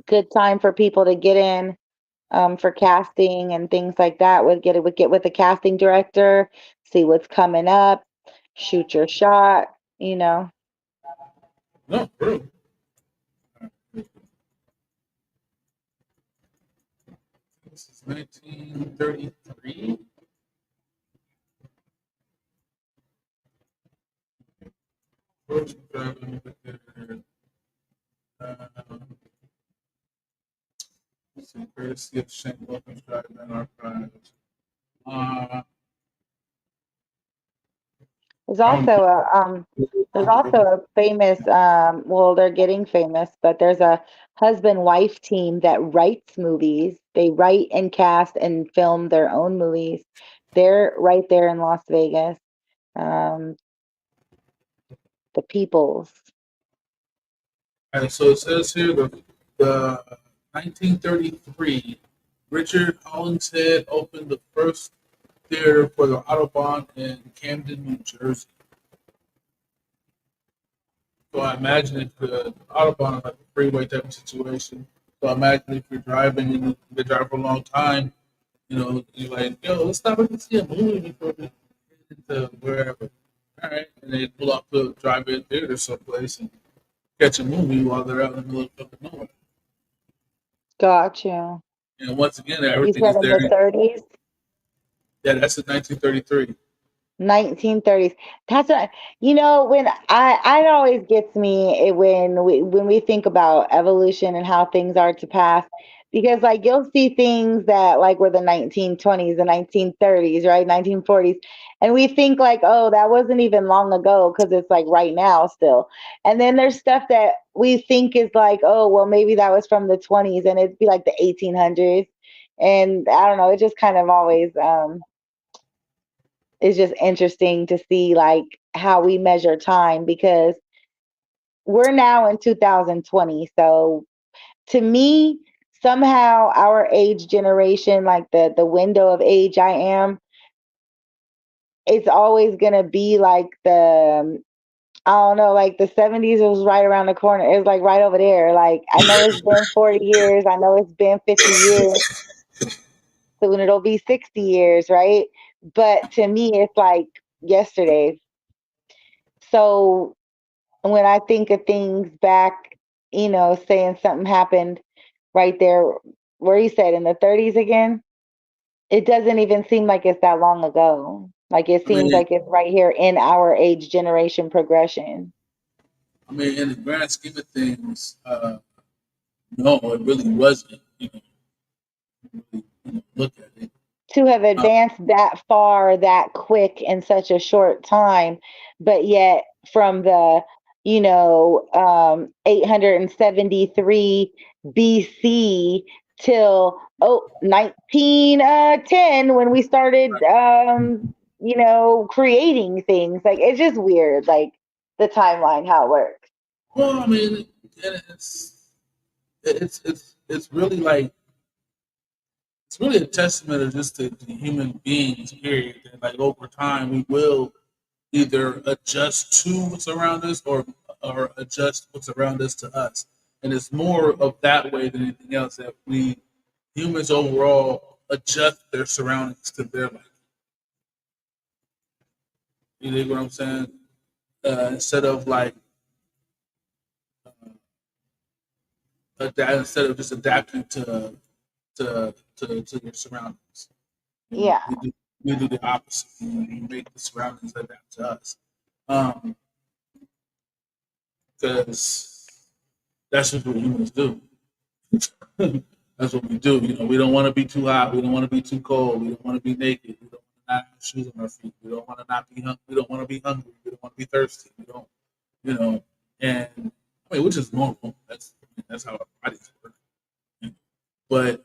Speaker 5: Good time for people to get in, for casting and things like that. Get with the casting director, see what's coming up, shoot your shot, you know.
Speaker 3: No, bro. This is 1933. First driving movie theater. Let's see, courtesy of Shane Wilkins Driving Archives. Uh,
Speaker 5: There's
Speaker 3: um,
Speaker 5: also a famous, well, they're getting famous, but there's a husband wife team that writes movies. They write and cast and film their own movies. They're right there in Las Vegas. Um, the Peoples.
Speaker 3: and so it says here the 1933, Richard Hollingshead opened the first theater for the Autobahn in Camden, New Jersey. So I imagine if the Autobahn is like a freeway type of situation. So I imagine if you're driving and you've been driving for a long time, you're like, yo, let's stop and see a movie before we get into wherever. All right. And they pull up to a drive-in theater someplace and catch a movie while they're out in the middle of fucking nowhere.
Speaker 5: Got you.
Speaker 3: And once again,
Speaker 5: You
Speaker 3: everything
Speaker 5: said
Speaker 3: is
Speaker 5: in
Speaker 3: there.
Speaker 5: the 30s?
Speaker 3: Yeah, that's in 1933.
Speaker 5: 1930s. That's what when I it always gets me when we think about evolution and how things are to pass, because like you'll see things that like were the 1920s, the 1930s, right? 1940s, and we think like, oh, that wasn't even long ago because it's like right now still. And then there's stuff that we think is like, oh, well, maybe that was from the 20s and it'd be like the 1800s. And I don't know, it just kind of always it's just interesting to see like how we measure time, because we're now in 2020. So to me, somehow our age generation, like the window of age I am, it's always gonna be like I don't know, like the 70s was right around the corner. It was like right over there. Like I know it's been 40 years, I know it's been 50 years, soon it'll be 60 years, right? But to me it's like yesterday. So when I think of things back, saying something happened right there, where you said in the 30s again, it doesn't even seem like it's that long ago. Like it
Speaker 3: I
Speaker 5: seems
Speaker 3: mean,
Speaker 5: like it's right here in our age generation progression.
Speaker 3: in the grand scheme of things, no, it really wasn't. Look at it.
Speaker 5: To have
Speaker 3: Uh,
Speaker 5: advanced that far that quick in such a short time, but yet from the 873 BC till 1910 when we started creating things. Like it's just weird, like the timeline how it works.
Speaker 3: well, I mean, and it's really like it's really a testament of just the human beings, period. And like over time, we will either adjust to what's around us or adjust what's around us to us. And it's more of that way than anything else that we humans overall adjust their surroundings to their life. You know what I'm saying? Instead of like instead of just adapting to your surroundings.
Speaker 5: Yeah.
Speaker 3: We do the opposite. We make the surroundings adapt to us. Because that's just what humans do. That's what we do. We don't want to be too hot. We don't want to be too cold. We don't want to be naked. We don't want to not have shoes on our feet. We don't want to not be hungry. We don't want to be hungry. We don't want to be thirsty. We don't, and which is normal. That's how our bodies work. But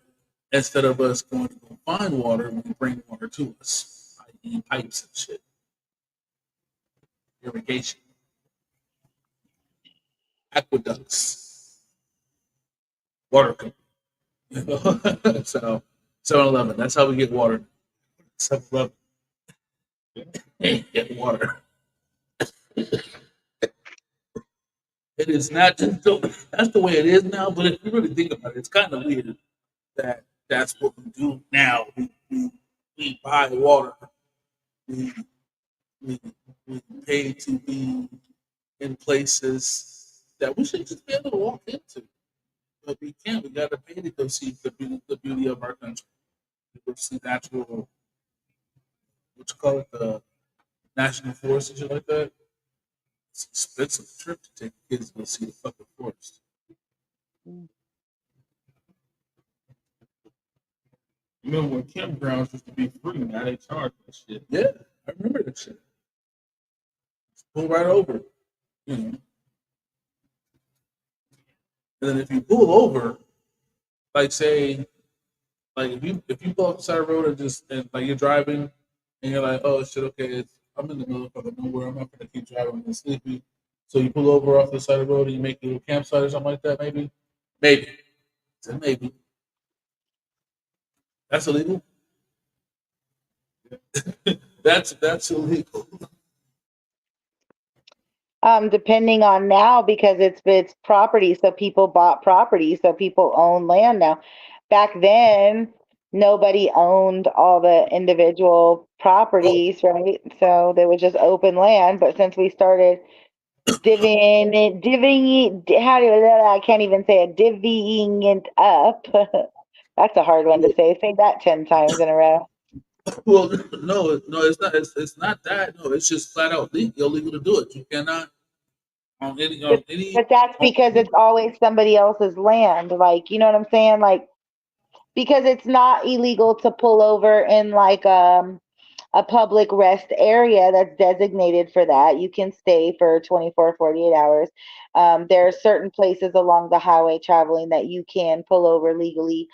Speaker 3: instead of us going to go find water, we bring water to us, and pipes and shit, irrigation, aqueducts, water company. You know? So 7-Eleven, that's how we get water. 7-Eleven, get water. It is not just that's the way it is now. But if you really think about it, it's kind of weird that that's what we do now. We buy water. We, we we pay to be in places that we should just be able to walk into, but we can't. We got to pay to go see the beauty of our country. To go see natural, what you call it, the national forest and shit like that. It's an expensive trip to take kids to go see the fucking forest.
Speaker 5: Mm.
Speaker 4: Remember when campgrounds used to be free? Now they charge that shit.
Speaker 3: Yeah, I remember that shit. Just pull right over, you know. And then if you pull over, like say, like if you pull up the side of the road and just and like you're driving and you're like, oh shit, okay, I'm in the middle of nowhere. I'm not gonna keep driving. I'm sleepy. So you pull over off the side of the road and you make a little campsite or something like that. Maybe. So maybe that's illegal. That's illegal.
Speaker 5: Depending on now because it's property, so people bought property, so people own land now. Back then, nobody owned all the individual
Speaker 3: Oh,
Speaker 5: properties, right? So there was just open land. But since we started how do I can't even say it, divvying it up. That's a hard one to
Speaker 3: well,
Speaker 5: say. Say that 10 times in a row.
Speaker 3: well, no, it's not. It's not that. No, it's just flat out illegal to do it. You cannot on any
Speaker 5: But
Speaker 3: on any.
Speaker 5: but that's
Speaker 3: On,
Speaker 5: because it's always somebody else's land. Like, you know what I'm saying? Like, because it's not illegal to pull over in like a public rest area that's designated for that. You can stay for 24, 48 hours. There are certain places along the highway traveling that you can pull over legally.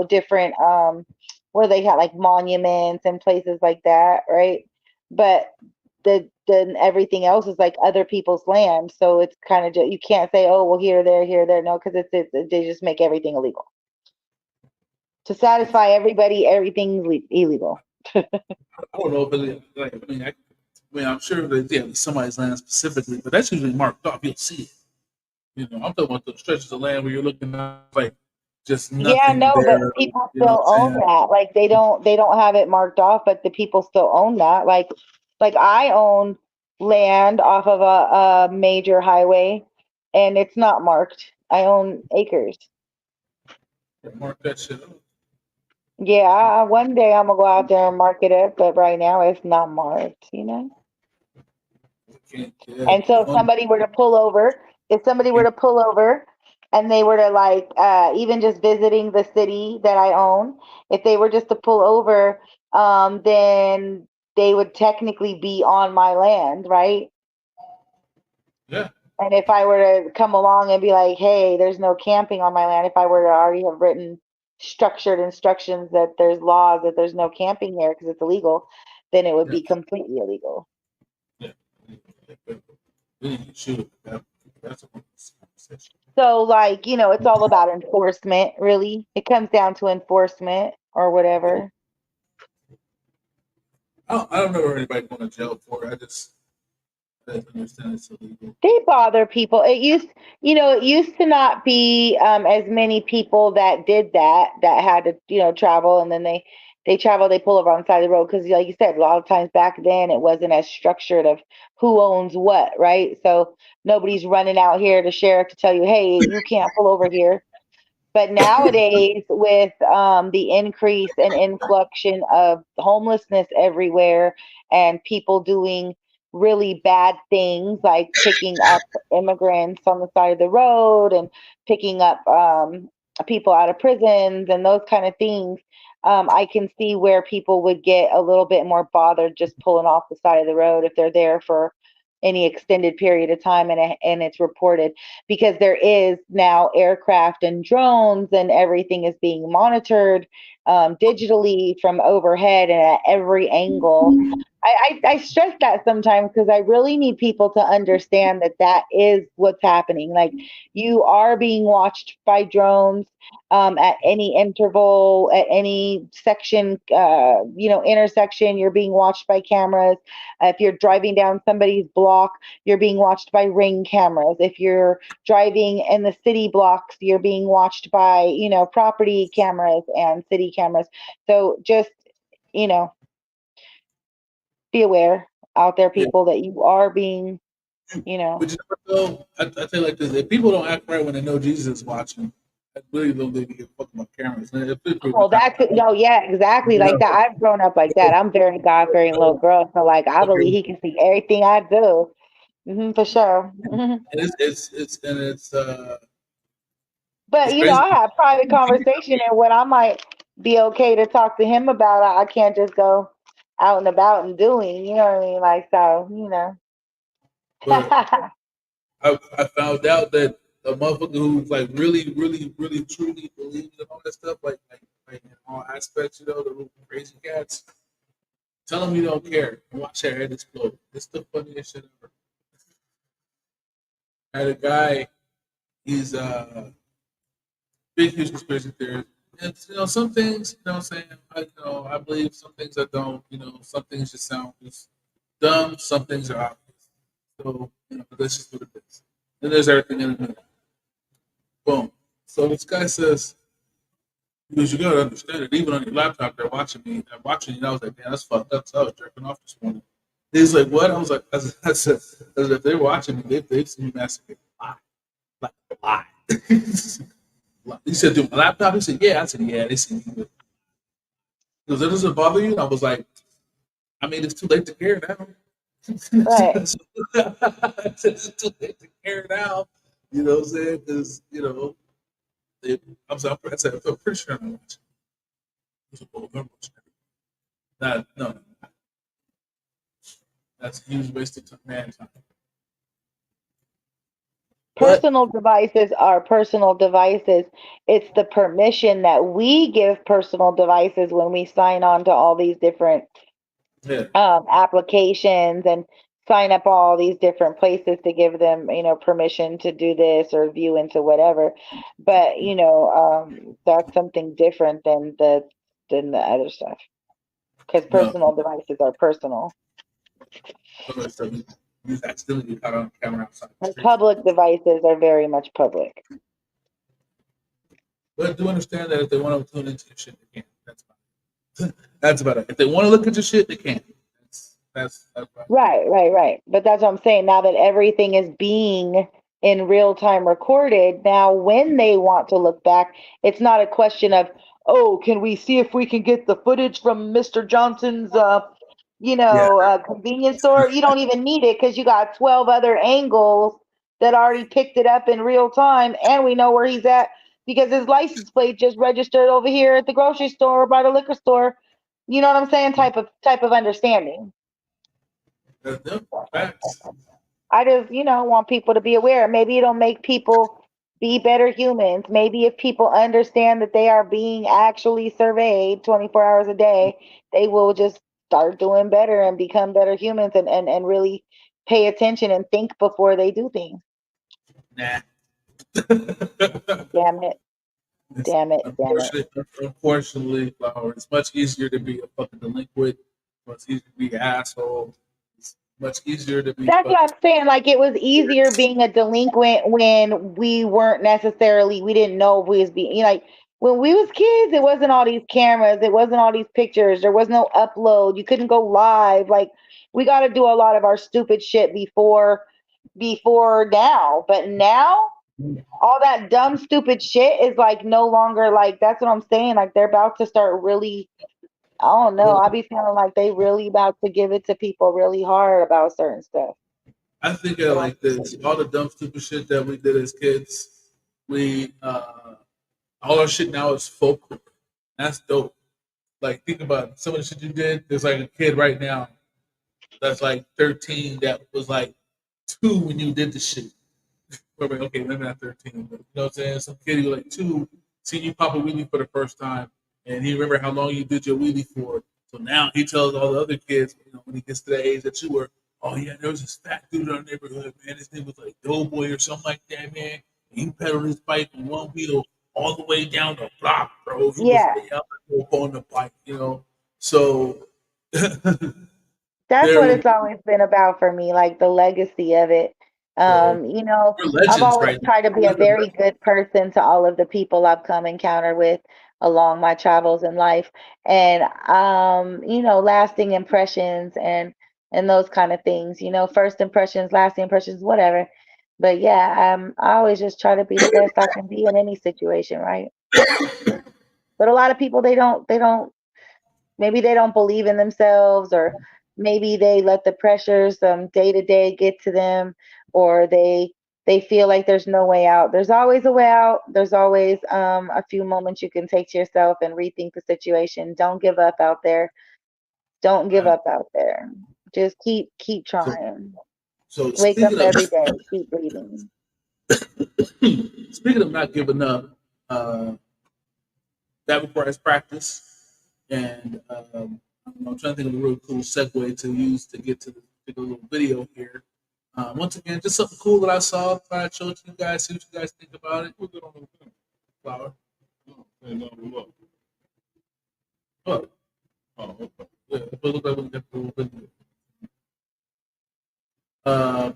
Speaker 5: Different where they have like monuments and places like that, right? But then everything else is like other people's land, so it's kind of just you can't say, oh well, here, there, no, because they just make everything illegal to satisfy everybody. Everything's illegal.
Speaker 3: I don't know if it, like. I mean, I'm sure that yeah, somebody's land specifically, but that's usually marked off. You'll see it. You know, I'm talking about the stretches of land where you're looking at like just
Speaker 5: Yeah,
Speaker 3: nothing
Speaker 5: no, but
Speaker 3: there.
Speaker 5: people
Speaker 3: You know
Speaker 5: still
Speaker 3: what I'm
Speaker 5: own
Speaker 3: saying?
Speaker 5: that. Like they don't have it marked off, but the people still own that. Like I own land off of a major highway and it's not marked. I own acres.
Speaker 3: Mark that shit up.
Speaker 5: Yeah, one day I'm gonna go out there and mark it up, but right now it's not marked.
Speaker 3: You can't, yeah,
Speaker 5: And so if somebody were
Speaker 3: can't,
Speaker 5: to pull over and they were to like even just visiting the city that I own, if they were just to pull over, then they would technically be on my land, right?
Speaker 3: yeah,
Speaker 5: And if I were to come along and be like, hey, there's no camping on my land, if I were to already have written structured instructions that there's laws that there's no camping here because it's illegal, then it would
Speaker 3: yeah,
Speaker 5: be completely illegal.
Speaker 3: yeah. Then you shoot it. That's a whole conversation.
Speaker 5: So, like, it's all about enforcement, really. It comes down to enforcement or whatever.
Speaker 3: I don't know where anybody going to jail for. I just understand it's illegal.
Speaker 5: They bother people. It used to not be as many people that did that had to, travel, and then they travel, they pull over on the side of the road because, like you said, a lot of times back then it wasn't as structured of who owns what, right? So nobody's running out here to sheriff to tell you, hey, you can't pull over here. But nowadays, with the increase and influxion of homelessness everywhere and people doing really bad things like picking up immigrants on the side of the road and picking up people out of prisons and those kind of things, I can see where people would get a little bit more bothered just pulling off the side of the road if they're there for any extended period of time and it's reported because there is now aircraft and drones and everything is being monitored digitally from overhead and at every angle. I stress that sometimes because I really need people to understand that that is what's happening. Like you are being watched by drones at any interval, at any section, intersection. You're being watched by cameras. If you're driving down somebody's block, you're being watched by ring cameras. If you're driving in the city blocks, you're being watched by, property cameras and city cameras. So just, you know, be aware out there,
Speaker 3: Yeah.
Speaker 5: people, that you are being, you know.
Speaker 3: But you never know. I tell you like this: if people don't act right when they know Jesus is watching, I really don't think they give a fuck about cameras. And if people
Speaker 5: Oh,
Speaker 3: act
Speaker 5: that's no, yeah, exactly
Speaker 3: right,
Speaker 5: like that. I've grown up like that. I'm very God fearing little girl, so like I believe He can see everything I do. For sure.
Speaker 3: and it's
Speaker 5: But
Speaker 3: crazy.
Speaker 5: I have private conversation, and when I might be okay to talk to him about, I can't just go out and about and doing. You know what I mean? Like so,
Speaker 3: But I found out that a motherfucker who's like really, really, really, truly believes in all that stuff, like in all aspects, the little crazy cats. Tell them you don't care. Watch their head explode. It's the funniest shit ever. I had a guy. He's big, huge conspiracy theorist. And some things, what I'm saying, I believe some things I don't. Some things just sound just dumb. Some things are obvious. So but that's just what it is. Then there's everything in the middle. Boom. So this guy says, because you gotta understand it, even on your laptop, they're watching me. They're watching you. And I was like, man, that's fucked up. So I was jerking off this morning. He's like, what? I was like, I said, if they're watching me, they've seen me masturbate. Lie. Like, lie. He said, dude, my laptop? He said, yeah. I said, yeah, they see me. He goes, that doesn't bother you? And I was like, I mean, it's too late to care now.
Speaker 5: right.
Speaker 3: It's too late to care now. You know what I'm saying? Because, I said, I'm pretty sure I'm watching. He said, well, I'm watching. No. That's a huge waste of man time. But
Speaker 5: Personal devices are personal devices. It's the permission that we give personal devices when we sign on to all these different
Speaker 3: yeah,
Speaker 5: applications and sign up all these different places to give them, permission to do this or view into whatever. But that's something different than the other stuff because
Speaker 3: no.
Speaker 5: personal devices are personal.
Speaker 3: Some of the stuff you accidentally caught on camera outside the
Speaker 5: And
Speaker 3: streets.
Speaker 5: public devices are very much public.
Speaker 3: But do understand that if they want to tune into your shit, they can. That's about it. If they want to look at your shit, they can. That's about it.
Speaker 5: Right. But that's what I'm saying. Now that everything is being in real time recorded, now when they want to look back, it's not a question of, oh, can we see if we can get the footage from Mr. Johnson's,
Speaker 3: Yeah,
Speaker 5: convenience store? You don't even need it because you got 12 other angles that already picked it up in real time, and we know where he's at because his license plate just registered over here at the grocery store or by the liquor store. You know what I'm saying? Type of understanding.
Speaker 3: that's facts.
Speaker 5: I just, want people to be aware. Maybe it'll make people be better humans. Maybe if people understand that they are being actually surveyed 24 hours a day, they will just start doing better and become better humans and really pay attention and think before they do things.
Speaker 3: Nah.
Speaker 5: Damn it.
Speaker 3: It's,
Speaker 5: Damn it. Damn it.
Speaker 3: unfortunately, Flower, it's much easier to be a fucking delinquent. Much easier to be an asshole. It's much easier to be
Speaker 5: That's
Speaker 3: fucking.
Speaker 5: what I'm saying. Like it was easier being a delinquent when we didn't know if we was being, like when we was kids, it wasn't all these cameras, it wasn't all these pictures, there was no upload, you couldn't go live. Like we got to do a lot of our stupid shit before now. But now all that dumb stupid shit is like no longer like that's what I'm saying. Like they're about to start really, I don't know. I be feeling like they really about to give it to people really hard about certain stuff.
Speaker 3: I think of it like this: all the dumb, stupid shit that we did as kids, we all our shit now is folklore. That's dope. Like think about it. Some of the shit you did. There's like a kid right now that's like 13 that was like 2 when you did the shit. Okay, maybe not 13, but you know what I'm saying? Some kid who was like 2, seeing you pop a wheelie for the first time, and he remember how long you did your wheelie for. So now he tells all the other kids, when he gets to that age that you were, oh yeah, there was this fat dude in our neighborhood, man. His name was like Doughboy or something like that, man. And he pedaled his bike on one wheel all the way down the block, bro. He was
Speaker 5: Yeah,
Speaker 3: way out on the bike. So
Speaker 5: that's what
Speaker 3: there,
Speaker 5: it's always been about for me, like the legacy of it.
Speaker 3: so we're
Speaker 5: I've
Speaker 3: legends
Speaker 5: always
Speaker 3: right now.
Speaker 5: tried to be a
Speaker 3: We're the
Speaker 5: very
Speaker 3: legends.
Speaker 5: good person to all of the people I've come encounter with along my travels in life, and lasting impressions and those kind of things. First impressions, lasting impressions, whatever. But yeah, I always just try to be the best I can be in any situation, right? But a lot of people they don't maybe they don't believe in themselves, or maybe they let the pressures day to day get to them, or they feel like there's no way out. There's always a way out. There's always a few moments you can take to yourself and rethink the situation. Don't give up out there. Don't give
Speaker 3: Right.
Speaker 5: up out there. Just keep
Speaker 3: So,
Speaker 5: trying.
Speaker 3: so
Speaker 5: Wake up
Speaker 3: speaking of
Speaker 5: every day. Keep breathing.
Speaker 3: speaking of not giving up, uh, that requires practice. And I'm trying to think of a really cool segue to use to get to the little video here. Once again, just something cool that I saw. Thought I'd show it to you guys, see what you guys think about it. We'll get on the flower. Oh, okay. Yeah, it looked like we got the little video. Uh,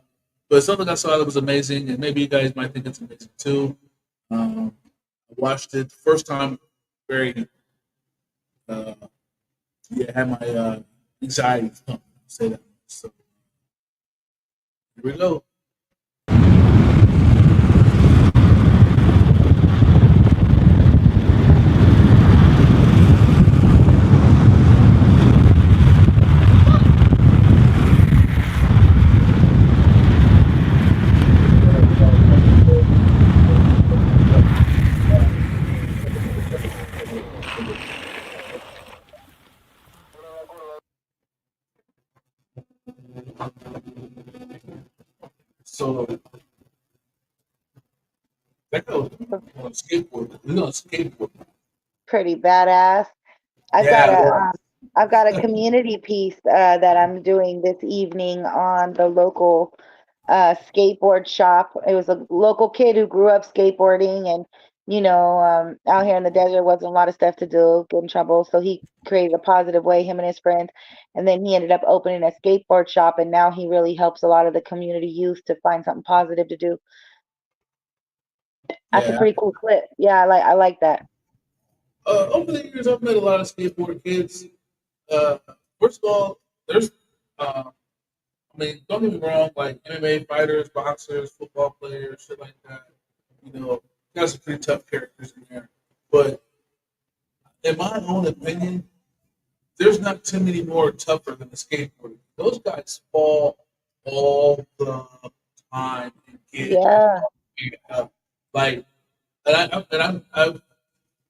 Speaker 3: but something I saw that was amazing, and maybe you guys might think it's amazing too. I watched it the first time, very, uh, yeah, had my anxiety pump, say that. So here we go. So that goes on a skateboard. We're on a skateboard.
Speaker 5: Pretty badass. I've got
Speaker 3: Yeah,
Speaker 5: a
Speaker 3: well,
Speaker 5: um, I've got a community piece that I'm doing this evening on the local skateboard shop. It was a local kid who grew up skateboarding, and out here in the desert wasn't a lot of stuff to do, get in trouble. So he created a positive way, him and his friends, and then he ended up opening a skateboard shop, and now he really helps a lot of the community youth to find something positive to do. That's a
Speaker 3: yeah.
Speaker 5: pretty cool clip. Yeah, I like that.
Speaker 3: Over the years, I've met a lot of skateboard kids. Uh, First of all, there's, I mean, don't get me wrong, like MMA fighters, boxers, football players, shit like that. Got some pretty tough characters in there. But in my own opinion, there's not too many more tougher than the skateboarders. Those guys fall all the time and
Speaker 5: Yeah.
Speaker 3: get up. Like, I've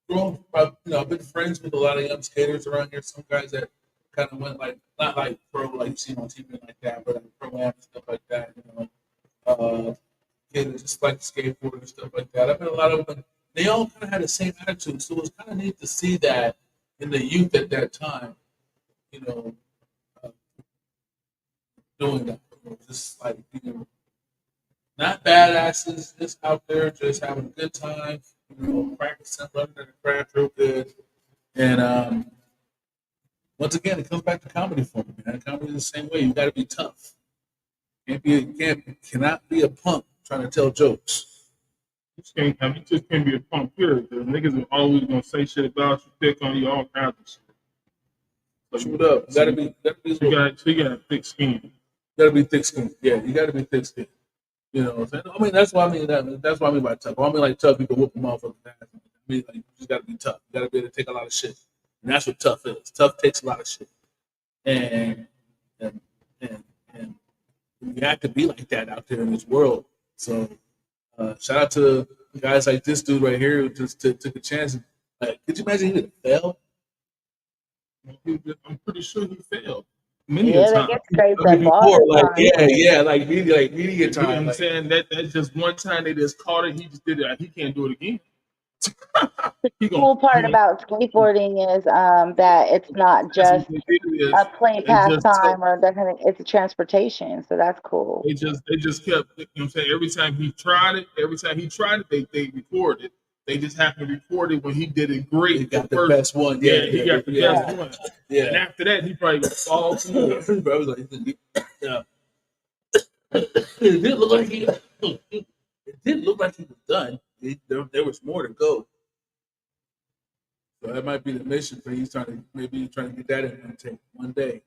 Speaker 3: grown. I've been friends with a lot of young skaters around here. Some guys that kind of went like not like pro, like you see on TV like that, but like pro am and stuff like that. Kids just like skateboard and stuff like that. I've met a lot of them. They all kind of had the same attitude, so it was kind of neat to see that in the youth at that time. You know, uh, doing that. Just like not badasses, just out there, just having a good time. Practicing, learning the craft real good. And once again, it comes back to comedy for me, man. Comedy is the same way. You got to be tough. Cannot be a punk trying to tell jokes.
Speaker 4: You just can't be a punk period. The niggas are always gonna say shit about you, pick on you, all kinds of shit.
Speaker 3: Shoot it up.
Speaker 4: You got a thick skin.
Speaker 3: Gotta be thick skinned. Yeah, you gotta be thick skinned. You know what I'm saying? I mean, that's what I mean. That's what I mean by tough. I don't mean like tough people whoop a motherfucker's ass. I mean, like, you just gotta be tough. You gotta be able to take a lot of shit. And that's what tough is. Tough takes a lot of shit. And and and, and you have to be like that out there in this world. So shout out to guys like this dude right here who just took a chance. Like, could you imagine he would have failed?
Speaker 4: I'm pretty sure he failed many a
Speaker 5: Yeah, they
Speaker 4: time.
Speaker 5: get scraped
Speaker 3: I mean,
Speaker 5: up all
Speaker 3: before,
Speaker 5: the
Speaker 3: like,
Speaker 5: time.
Speaker 3: like media
Speaker 4: You know what
Speaker 3: time.
Speaker 4: I'm
Speaker 3: Like,
Speaker 4: saying? That's just one time they just caught it. He just did it. He can't do it again. He gonna
Speaker 5: Cool
Speaker 4: he
Speaker 5: part
Speaker 4: gonna
Speaker 5: about skateboarding is that it's not
Speaker 4: that's what
Speaker 5: just
Speaker 4: they did
Speaker 5: a
Speaker 4: is
Speaker 5: play
Speaker 4: they just took
Speaker 5: pastime or that kind of, it's a transportation, so that's cool.
Speaker 4: they just kept, you know what I'm saying, every time he tried it, they recorded. They just happened to record it when he did it great.
Speaker 3: He got the
Speaker 4: first.
Speaker 3: best one.
Speaker 4: Yeah, he got the
Speaker 3: yeah,
Speaker 4: best one.
Speaker 3: yeah.
Speaker 4: And after that, he probably gonna fall some more.
Speaker 3: Bro, I was like, yeah. It didn't look like it didn't look like he was done. There was more to go. So that might be the mission for he's trying to get that in one take, one day.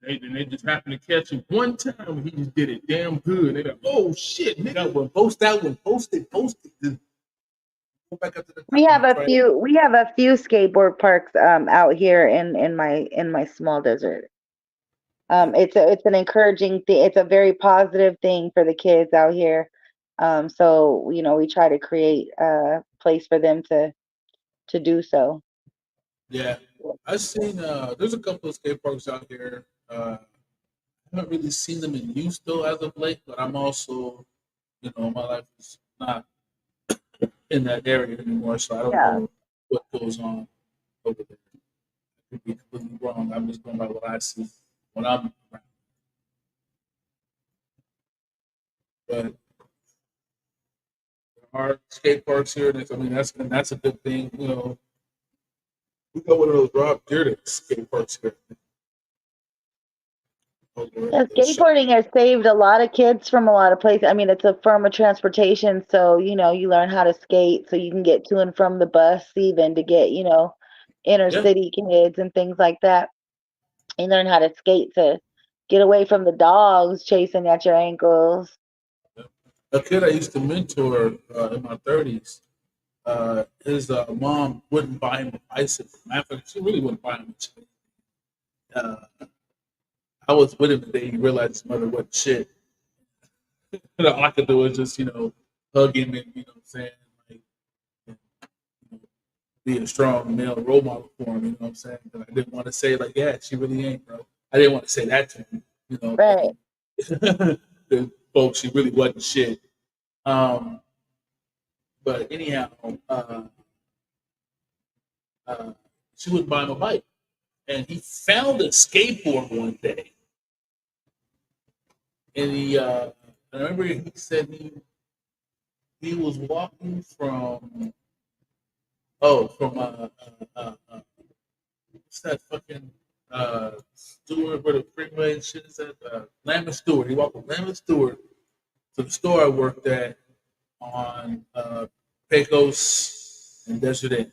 Speaker 4: They just happened to catch him one time and he just did it damn good. They like, oh shit, nigga.
Speaker 3: That one, post that one, post it. Then go back up to the
Speaker 5: We
Speaker 3: top
Speaker 5: have
Speaker 3: and
Speaker 5: a
Speaker 3: try it.
Speaker 5: few skateboard parks out here in my small desert. It's an encouraging thing. It's a very positive thing for the kids out here. So we try to create a place for them to do so.
Speaker 3: Yeah, I've seen. There's a couple of skate parks out here. I haven't really seen them in use though as of late, but I'm also, my life is not in that area anymore, so I don't
Speaker 5: Yeah.
Speaker 3: know what goes on over there. I could be completely wrong. I'm just going by what I see when I'm around. But there are skate parks here, and that's a good thing. We got one of those Rob Dyrdek skate parks here.
Speaker 5: Yeah, skateboarding has saved a lot of kids from a lot of places. I mean, it's a form of transportation, so you learn how to skate so you can get to and from the bus, even to get inner
Speaker 3: Yeah,
Speaker 5: city kids and things like that. You learn how to skate to get away from the dogs chasing at your ankles.
Speaker 3: a kid I used to mentor in my 30s. His mom wouldn't buy him a bicycle. Matter of fact, she really wouldn't buy him a chain. Uh, I was with him the day he realized his mother wasn't shit. All I could do was just, hug him and, what I'm saying, like, you know, be a strong male role model for him, you know what I'm saying? But I didn't want to say, like, yeah, she really ain't, bro. I didn't want to say that to him,
Speaker 5: Right.
Speaker 3: the folks, she really wasn't shit. Um, but anyhow, uh, she wouldn't buy him a bike. And he found a skateboard one day. And I remember he said he was walking what's that fucking Stewart where the freeway and shit is at? Lamb and Stewart. He walked from Lamb and Stewart to the store I worked at on Pecos and Desert Inn.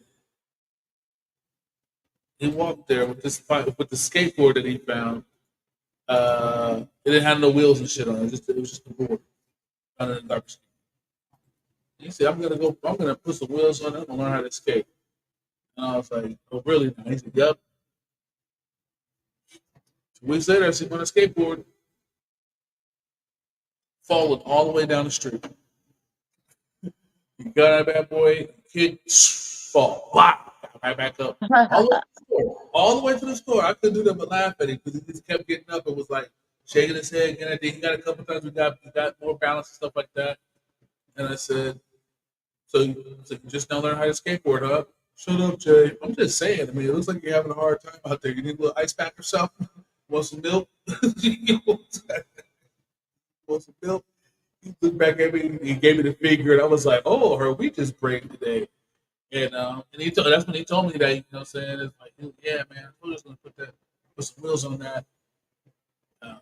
Speaker 3: He walked there with the skateboard that he found. It didn't have no wheels and shit on it. It was just a board under the garbage. He said, I'm gonna put some wheels on it, I'm gonna learn how to skate. And I was like, oh really? He said, yep. 2 weeks later, I see him on a skateboard, falling all the way down the street. He got out of that boy, kick, fall, bop, right back up. All the way to the store. I couldn't do that but laugh at him because he just kept getting up and was like shaking his head again. I think he got a couple times we got more balance and stuff like that. And I said, so you just now learn how to skateboard, huh? Shut up, Jay. I'm just saying. I mean, it looks like you're having a hard time out there. You need a little ice pack or something? Want some milk? Want some milk? He looked back at me. He gave me the figure, and I was like, "Oh, her we just break today." And that's when he told me that. You know, what I'm saying, it's like, yeah, man, I'm just gonna put some wheels on that. Uh,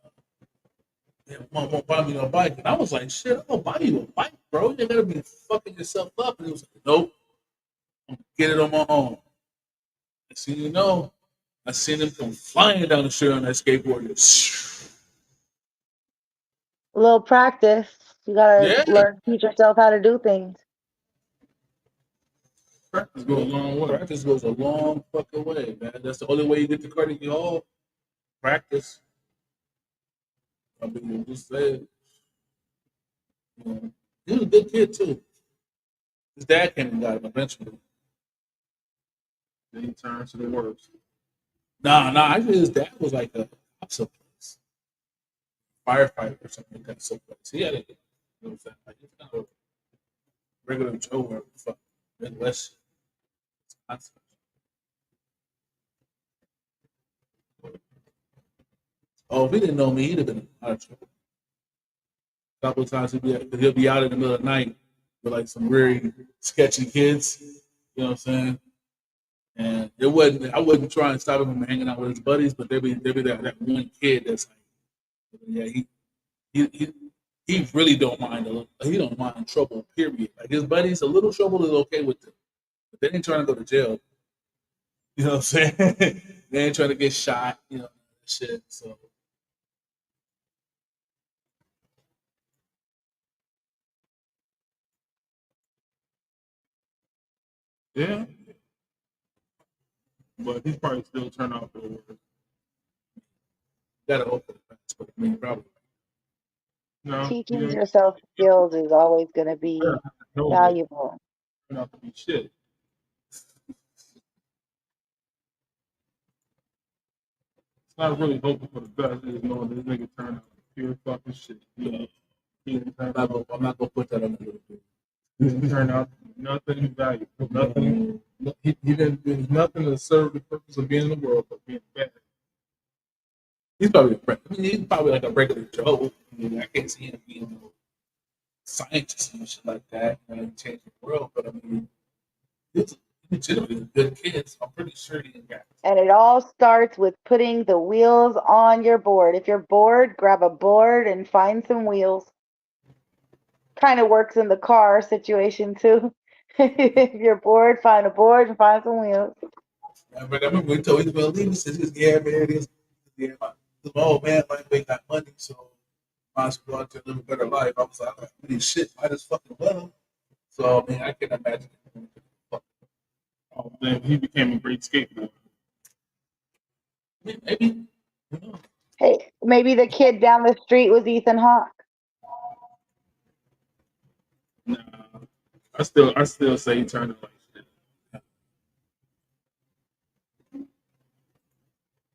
Speaker 3: yeah, mom won't buy me no bike, and I was like, shit, I'm gonna buy you a bike, bro. You gotta be fucking yourself up. And he was like, nope, I'm gonna get it on my own. And so I seen him come flying down the street on that skateboard.
Speaker 5: A little practice. You gotta
Speaker 3: Yeah,
Speaker 5: teach yourself how to do things.
Speaker 3: practice goes a long way. Practice goes a long fucking way, man. That's the only way you get the credit you all practice. I mean, just say, he was a good kid too. His dad came and got him eventually.
Speaker 4: Then he turned to the worst.
Speaker 3: Nah. Actually, his dad was like a cop someplace, firefighter or something like that. Someplace. He had a, you know what I'm saying? Like, regular Joe, whatever the fuck, Midwest. Oh, if he didn't know me, he'd have been out of trouble. A couple of times he'll be out in the middle of the night with like some very sketchy kids. You know what I'm saying? And it wasn't. I wasn't trying to stop him from hanging out with his buddies, but there be that one kid that's like, yeah, he he, he really don't mind he don't mind trouble. Period. Like his buddies, a little trouble is okay with them, but they ain't trying to go to jail. You know what I'm saying? They ain't trying to get shot. You know, shit. So
Speaker 4: Yeah, but he's probably still turn out for the worst.
Speaker 3: gotta hope for the best, but I mean, probably.
Speaker 4: No,
Speaker 5: Teaching yourself skills is always going to
Speaker 4: yeah,
Speaker 5: be
Speaker 4: no,
Speaker 5: valuable.
Speaker 4: turn out to be shit. It's not really hoping for the best. It's knowing this nigga turn out to pure fucking shit. You know, he didn't turn out.
Speaker 3: I'm not gonna put that on the little bit.
Speaker 4: He didn't turn out to be nothing valuable. Nothing. He didn't do nothing to serve the purpose of being in the world, but being bad.
Speaker 3: He's probably he's probably like a regular Joe. I mean, I can't see him being a scientist and shit like that. You know, change the world, but I mean, he's legitimately a good kid. So I'm pretty sure he got.
Speaker 5: And it all starts with putting the wheels on your board. If you're bored, grab a board and find some wheels. Kind of works in the car situation too. If you're bored, find a board and find some wheels.
Speaker 3: I remember we told him, well, leave. He says, yeah, man, my old man like they got money, so might as well to live a better life. I was like, I mean, shit, might as fucking well. So I mean, I can imagine.
Speaker 4: Oh, then he became a great skateboarder.
Speaker 3: Maybe. Who knows?
Speaker 5: Hey, maybe the kid down the street was Ethan Hawke.
Speaker 4: Nah, I still say he turned out like shit.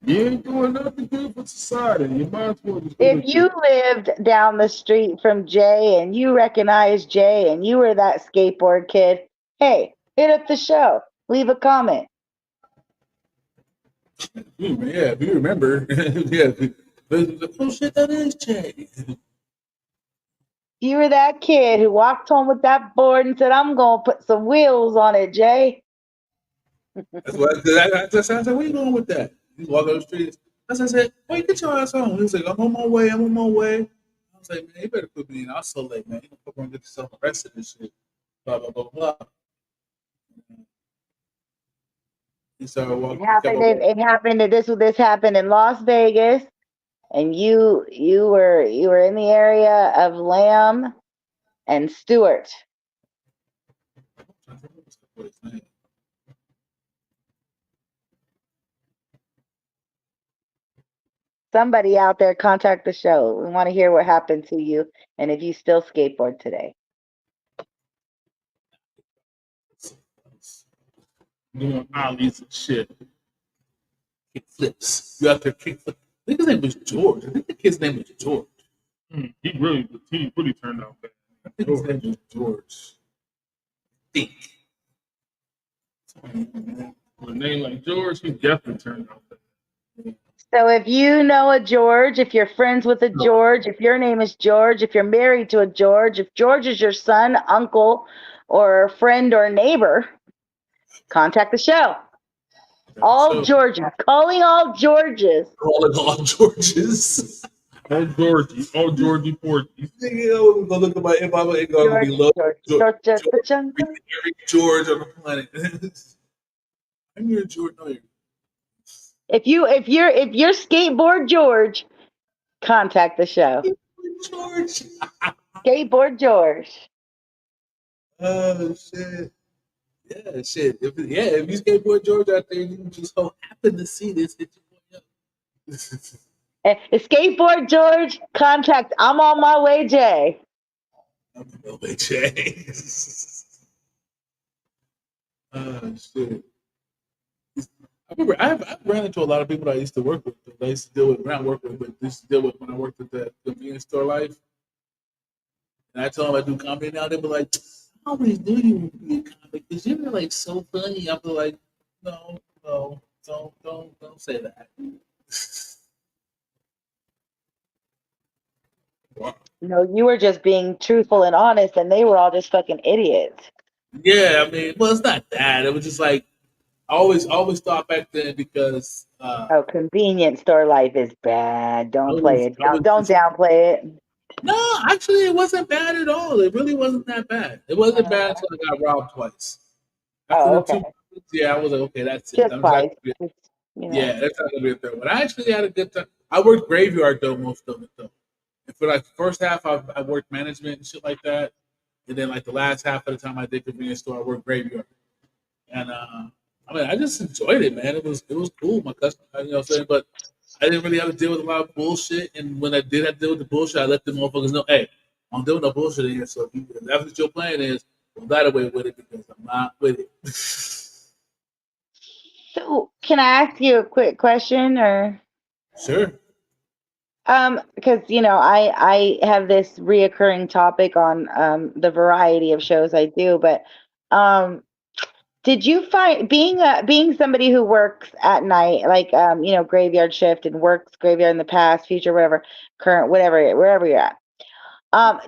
Speaker 4: You ain't doing nothing good for society. You might as well just do
Speaker 5: If you lived down the street from Jay and you recognized Jay and you were that skateboard kid, hey, hit up the show. Leave a comment.
Speaker 3: Yeah, if you remember, yeah. Oh shit, that is Jay.
Speaker 5: You were that kid who walked home with that board and said, I'm going to put some wheels on it, Jay.
Speaker 3: That's what I said, where you going with that? He's walking on the streets. I said, wait, get your ass home. He was like, I'm on my way. I was like, man, you better put me in. I was so late, man. You don't fuck around and get yourself arrested and shit. Blah, blah, blah, blah. He started walking.
Speaker 5: It happened. This happened in Las Vegas, and you were in the area of Lamb and Stewart. Somebody out there, contact the show. We want to hear what happened to you and if you still skateboard today.
Speaker 4: doing ollies and shit.
Speaker 3: Kick flips. You out there kick flips. I think his name was George. I think the kid's name was George.
Speaker 4: He really turned out bad.
Speaker 3: I think his name was George. I think.
Speaker 4: With a name like George, he definitely turned out bad.
Speaker 5: So if you know a George, if you're friends with a George, if your name is George, if you're married to a George, if George is your son, uncle, or friend or neighbor, contact the show. All Georges. Calling all Georges.
Speaker 3: Calling all Georges.
Speaker 4: All Georgie Porgy.
Speaker 3: Go look at my inbox. It's gonna be low. George on the planet. I'm your George. No,
Speaker 5: if you're skateboard George, contact the show.
Speaker 3: George.
Speaker 5: Skateboard George.
Speaker 3: Oh shit. Yeah, shit. If you skateboard George out there, you just so happen to see this, hit your
Speaker 5: boy up. Skateboard George, contact I'm on my way, Jay.
Speaker 3: I'm on my way, Jay. Oh shit. I remember I've ran into a lot of people that I used to work with. That I used to deal with, not work with, but used to deal with when I worked at the convenience store life. And I tell them I do comedy now. They be like, always knew you would be a comic because you're like so funny. I'm like, no, no, don't say that. Wow.
Speaker 5: You were just being truthful and honest, and they were all just fucking idiots.
Speaker 3: Yeah, I mean, well, it's not that. It was just like I always thought back then because
Speaker 5: Oh, convenience store life is bad. Don't play it
Speaker 3: I
Speaker 5: down.
Speaker 3: was
Speaker 5: Don't
Speaker 3: just
Speaker 5: downplay it.
Speaker 3: no, actually, it wasn't bad at all. It really wasn't that bad. It wasn't bad
Speaker 5: Uh,
Speaker 3: until I got robbed twice. After
Speaker 5: oh,
Speaker 3: the
Speaker 5: okay.
Speaker 3: two, yeah, I was like, okay, that's it.
Speaker 5: Just
Speaker 3: I'm not
Speaker 5: twice.
Speaker 3: gonna be,
Speaker 5: Just, you
Speaker 3: yeah,
Speaker 5: know.
Speaker 3: that's not gonna be a third one. I actually had a good time. I worked graveyard though most of it though. And for like the first half, I worked management and shit like that, and then like the last half of the time I did convenience store, I worked graveyard. And I mean, I just enjoyed it, man. It was cool. My customer, you know what I'm saying? But I didn't really have to deal with a lot of bullshit. And when I did have to deal with the bullshit, I let the motherfuckers know, hey, I'm doing no bullshit in here. So if that's what your plan is, well, that away with it because I'm not with it.
Speaker 5: So, can I ask you a quick question, or
Speaker 3: Sure.
Speaker 5: because I have this reoccurring topic on the variety of shows I do, but um, did you find being somebody who works at night, like graveyard shift and works graveyard in the past, future, whatever, current, whatever, wherever you're at,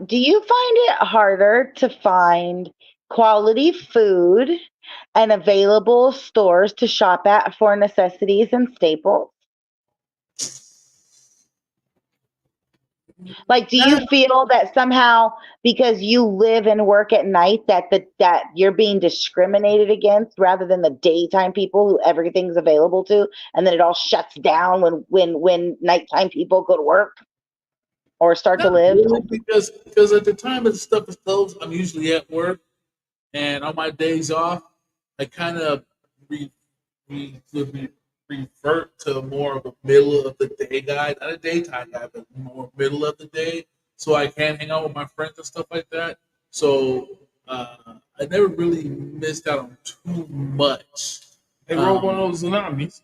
Speaker 5: do you find it harder to find quality food and available stores to shop at for necessities and staples? Like, do you feel that somehow because you live and work at night that you're being discriminated against rather than the daytime people who everything's available to, and then it all shuts down when nighttime people go to work or start to
Speaker 3: Not
Speaker 5: live?
Speaker 3: really, because at the time that the stuff is closed, I'm usually at work, and on my days off, I kind of re, re, revert to more of a middle of the day guy, not a daytime guy, but more middle of the day, so I can hang out with my friends and stuff like that. So I never really missed out on too much.
Speaker 4: They roll one
Speaker 3: Um,
Speaker 4: of those tsunamis.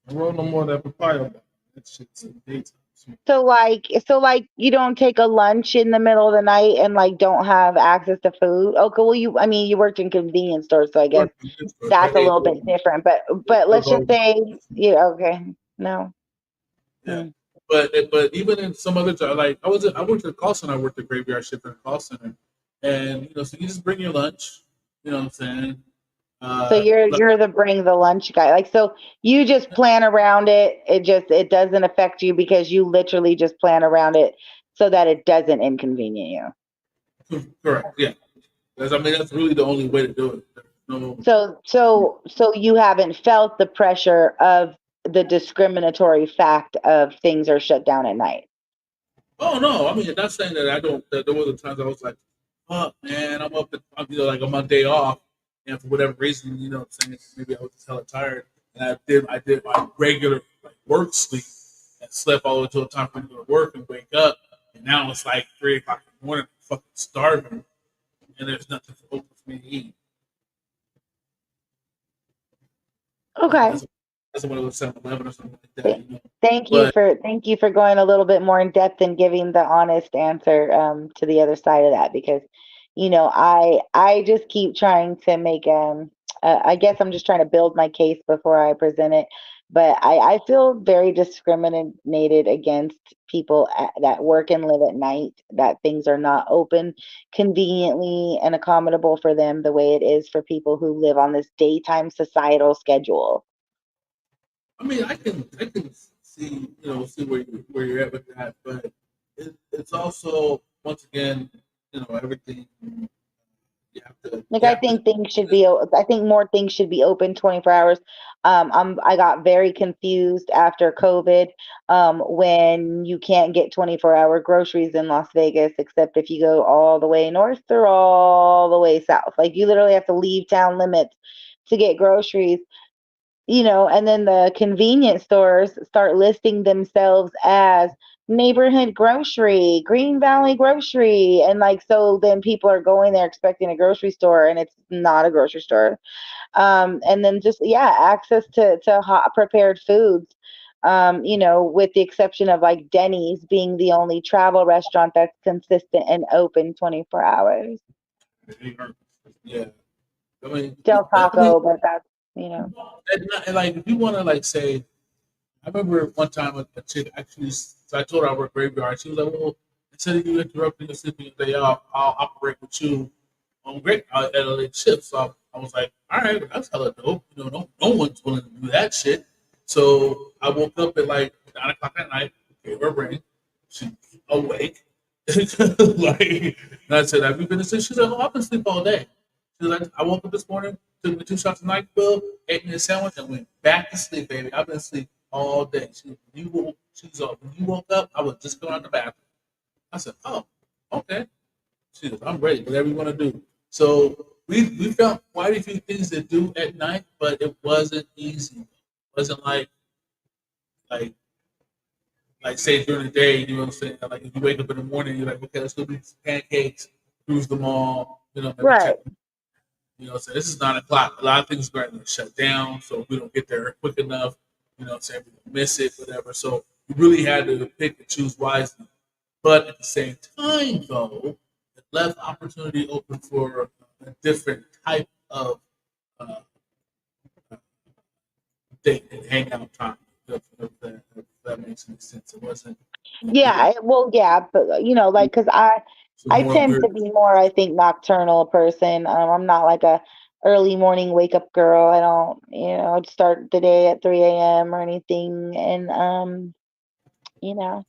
Speaker 4: I roll no more of that papaya. That shit's in the daytime.
Speaker 5: So like you don't take a lunch in the middle of the night and like don't have access to food. Okay, well I mean you worked in convenience stores, so I guess
Speaker 3: working in stores, I
Speaker 5: that's a
Speaker 3: ate
Speaker 5: little bit different. But let's just
Speaker 3: those.
Speaker 5: say yeah, okay. No.
Speaker 3: Yeah,
Speaker 5: Hmm.
Speaker 3: but even in some other job, like I worked at a call center. I worked at graveyard shift in a call center, and so you just bring your lunch. You know what I'm saying?
Speaker 5: So you're
Speaker 3: Look,
Speaker 5: you're the bring the lunch guy. Like so you just plan around it. It doesn't affect you because you literally just plan around it so that it doesn't inconvenience you.
Speaker 3: correct. Yeah, I mean that's really the only way to do it. There's no.
Speaker 5: So you haven't felt the pressure of the discriminatory fact of things are shut down at night.
Speaker 3: Oh no, I mean I'm not saying that I don't. That there was times I was like, "Fuck, man, I'm up. Like on my day off, and for whatever reason, what I'm saying, maybe I was just hella tired, and I did my regular like work sleep and slept all the way till the time for me to go to work and wake up, and now it's like 3 o'clock in the morning, I'm fucking starving, and there's nothing open for me to eat.
Speaker 5: Okay.
Speaker 3: That's what it was 7-Eleven or something like that,
Speaker 5: Th- Thank you
Speaker 3: But
Speaker 5: for going a little bit more in depth and giving the honest answer to the other side of that because I just keep trying to make I guess I'm just trying to build my case before I present it, but I feel very discriminated against people that work and live at night, that things are not open conveniently and accommodable for them the way it is for people who live on this daytime societal schedule.
Speaker 3: I mean, I can see see where you're at with that, but it's also once again everything you have to
Speaker 5: Like
Speaker 3: you
Speaker 5: I
Speaker 3: have to
Speaker 5: think things should be, I think more things should be open 24 hours. I got very confused after COVID when you can't get 24-hour groceries in Las Vegas, except if you go all the way north or all the way south. Like you literally have to leave town limits to get groceries. And then the convenience stores start listing themselves as neighborhood grocery, Green Valley grocery. And like, so then people are going there expecting a grocery store and it's not a grocery store. And then just, yeah, access to hot prepared foods. With the exception of like Denny's being the only travel restaurant that's consistent and open 24 hours.
Speaker 3: Yeah. I mean,
Speaker 5: Del
Speaker 3: I mean,
Speaker 5: Taco, but that's.
Speaker 3: and like if you want to like say, I remember one time a chick actually, so I told her I work graveyard. She was like, "Well, instead of you interrupting your sleeping day off, I'll operate with you on great at a late shift." So I was like, "All right, that's hella dope." No one's willing to do that shit. So I woke up at like 9 o'clock at night, gave her a ring. She's awake. Like, and I said, "Have you been asleep?" She said, "Oh, I've been asleep all day." She's like, "I woke up this morning, took me 2 shots of NyQuil, ate me a sandwich, and went back to sleep, baby. I've been asleep all day." When you woke up, I was just going out the bathroom. I said, "Oh, okay." She goes, "I'm ready. Whatever you want to do." So we found quite a few things to do at night, but it wasn't easy. It wasn't like like say during the day, you know what I'm saying? Like if you wake up in the morning, you're like, okay, let's go do some pancakes, cruise the mall, maybe check.
Speaker 5: Right.
Speaker 3: So this is 9 o'clock. A lot of things are going to shut down, so if we don't get there quick enough, saying we miss it, whatever. So we really had to pick and choose wisely. But at the same time, though, it left opportunity open for a different type of uh, date and hangout time. If that makes any sense. It wasn't,
Speaker 5: Yeah, well, yeah, but like, cause
Speaker 3: so
Speaker 5: I
Speaker 3: more
Speaker 5: tend
Speaker 3: weird.
Speaker 5: to be more, I think, nocturnal person. I'm not like a early morning wake up girl. I don't, start the day at 3 a.m. or anything, and you know.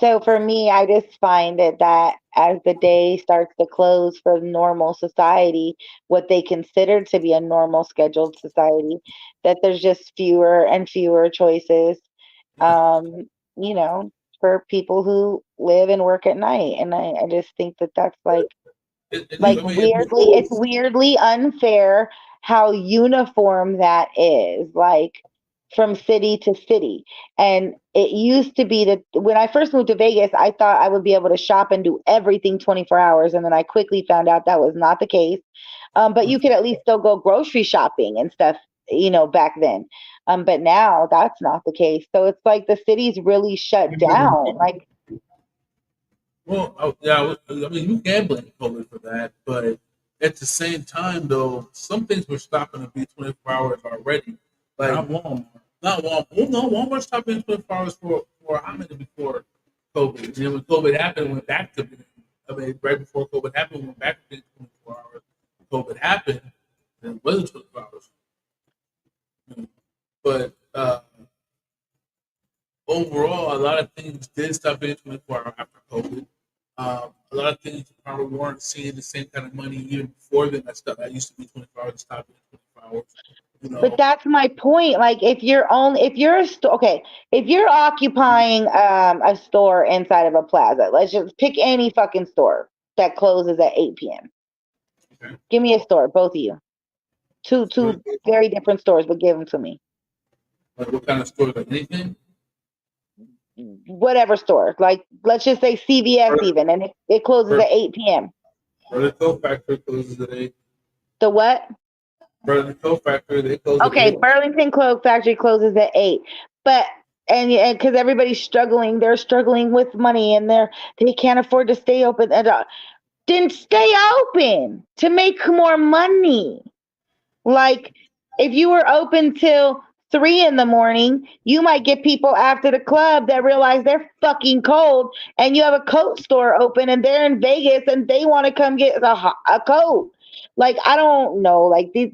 Speaker 5: So for me, I just find that as the day starts to close for normal society, what they consider to be a normal scheduled society, that there's just fewer and fewer choices, um, you know, for people who live and work at night. And I just think that that's like
Speaker 3: I mean, it
Speaker 5: it's
Speaker 3: moves.
Speaker 5: weirdly unfair how uniform that is, like from city to city. And it used to be that when I first moved to Vegas, I thought I would be able to shop and do everything 24 hours, and then I quickly found out that was not the case. But you could at least still go grocery shopping and stuff, back then. But now that's not the case, so it's like the city's really shut down, like.
Speaker 3: Well, yeah, I mean, you can blame COVID for that, but at the same time, though, some things were stopping to be 24 hours already. Like,
Speaker 4: Not Walmart.
Speaker 3: not Walmart. Well, no, Walmart stopped being 24 hours for how many before COVID? And then when COVID happened, it went back to being, I mean, right before COVID happened, we went back to being 24 hours. When COVID happened, then it wasn't 24 hours. But overall, a lot of things did stop being 24 hours after COVID. A lot of things probably weren't seeing the same kind of money even before then. That stuff that used to be 24 hours stopped being 24 hours. You
Speaker 5: But
Speaker 3: know,
Speaker 5: that's my point. Like, if you're okay, if you're occupying a store inside of a plaza, let's just pick any fucking store that closes at 8 p.m.
Speaker 3: okay.
Speaker 5: Give me a store, both of you. Two very different stores, but give them to me.
Speaker 3: Like what kind of stores? Like anything?
Speaker 5: Whatever store, like let's just say CVS even, and it closes at 8 p.m.
Speaker 3: Vertical factory closes at 8.
Speaker 5: The what?
Speaker 3: Vertical factory they close at
Speaker 5: Okay,
Speaker 3: 8.
Speaker 5: Burlington Cloak Factory closes at 8, but and because everybody's struggling, they're struggling with money, and they can't afford to stay open. And then stay open to make more money. Like, if you were open till 3 in the morning, you might get people after the club that realize they're fucking cold, and you have a coat store open, and they're in Vegas, and they want to come get a coat. Like, I don't know. Like, these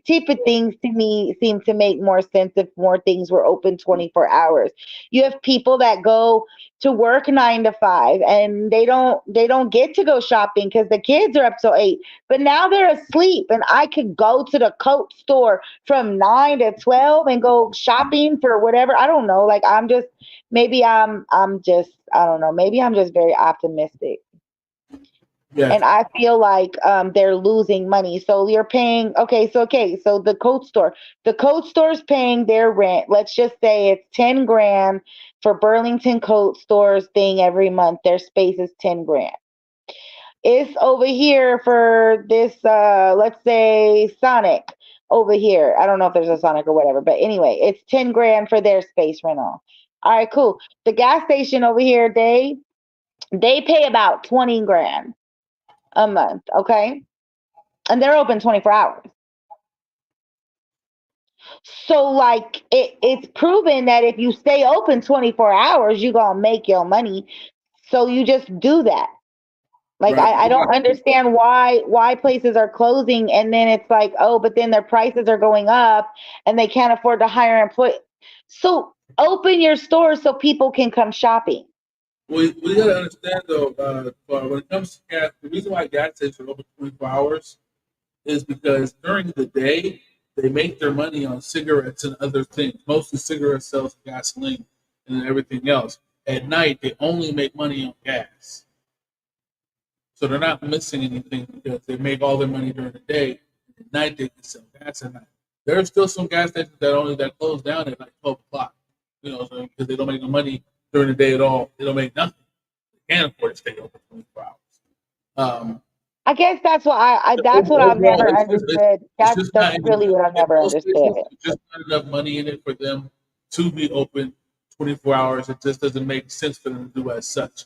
Speaker 5: type of things to me seem to make more sense if more things were open 24 hours. You have people that go to work 9 to 5, and they don't get to go shopping because the kids are up till 8, but now they're asleep, and I could go to the coat store from 9 to 12 and go shopping for whatever. I don't know. Like, I'm just I don't know. Maybe I'm just very optimistic.
Speaker 3: Yeah.
Speaker 5: And I feel like they're losing money. So you're paying. So the coat store's paying their rent. Let's just say it's 10 grand for Burlington Coat Stores thing every month. Their space is 10 grand. It's over here for this, let's say Sonic. over here. I don't know if there's a Sonic or whatever, but anyway, it's 10 grand for their space rental. All right, cool. The gas station over here, they pay about 20 grand a month, okay? And they're open 24 hours. So like it's proven that if you stay open 24 hours, you're gonna make your money. So you just do that. Like
Speaker 3: Right.
Speaker 5: I don't understand why places are closing and then it's like, oh, but then their prices are going up and they can't afford to hire employees. So open your stores so people can come shopping.
Speaker 3: We got to understand though, when it comes to gas, the reason why gas stations are open 24 hours is because during the day they make their money on cigarettes and other things, mostly cigarette sales, gasoline, and everything else. At night, they only make money on gas, so they're not missing anything because they make all their money during the day. At night, they can sell gas at night. There are still some gas stations that close down at like 12 o'clock, because they don't make no money during the day at all. They don't make nothing. They can't afford to stay open 24 hours.
Speaker 5: I guess that's what that's what I've
Speaker 3: Overall,
Speaker 5: never understood.
Speaker 3: it's just
Speaker 5: That's
Speaker 3: not
Speaker 5: really what I've
Speaker 3: in
Speaker 5: never
Speaker 3: most
Speaker 5: understood.
Speaker 3: cases. There's just not enough money in it for them to be open 24 hours. It just doesn't make sense for them to do as such.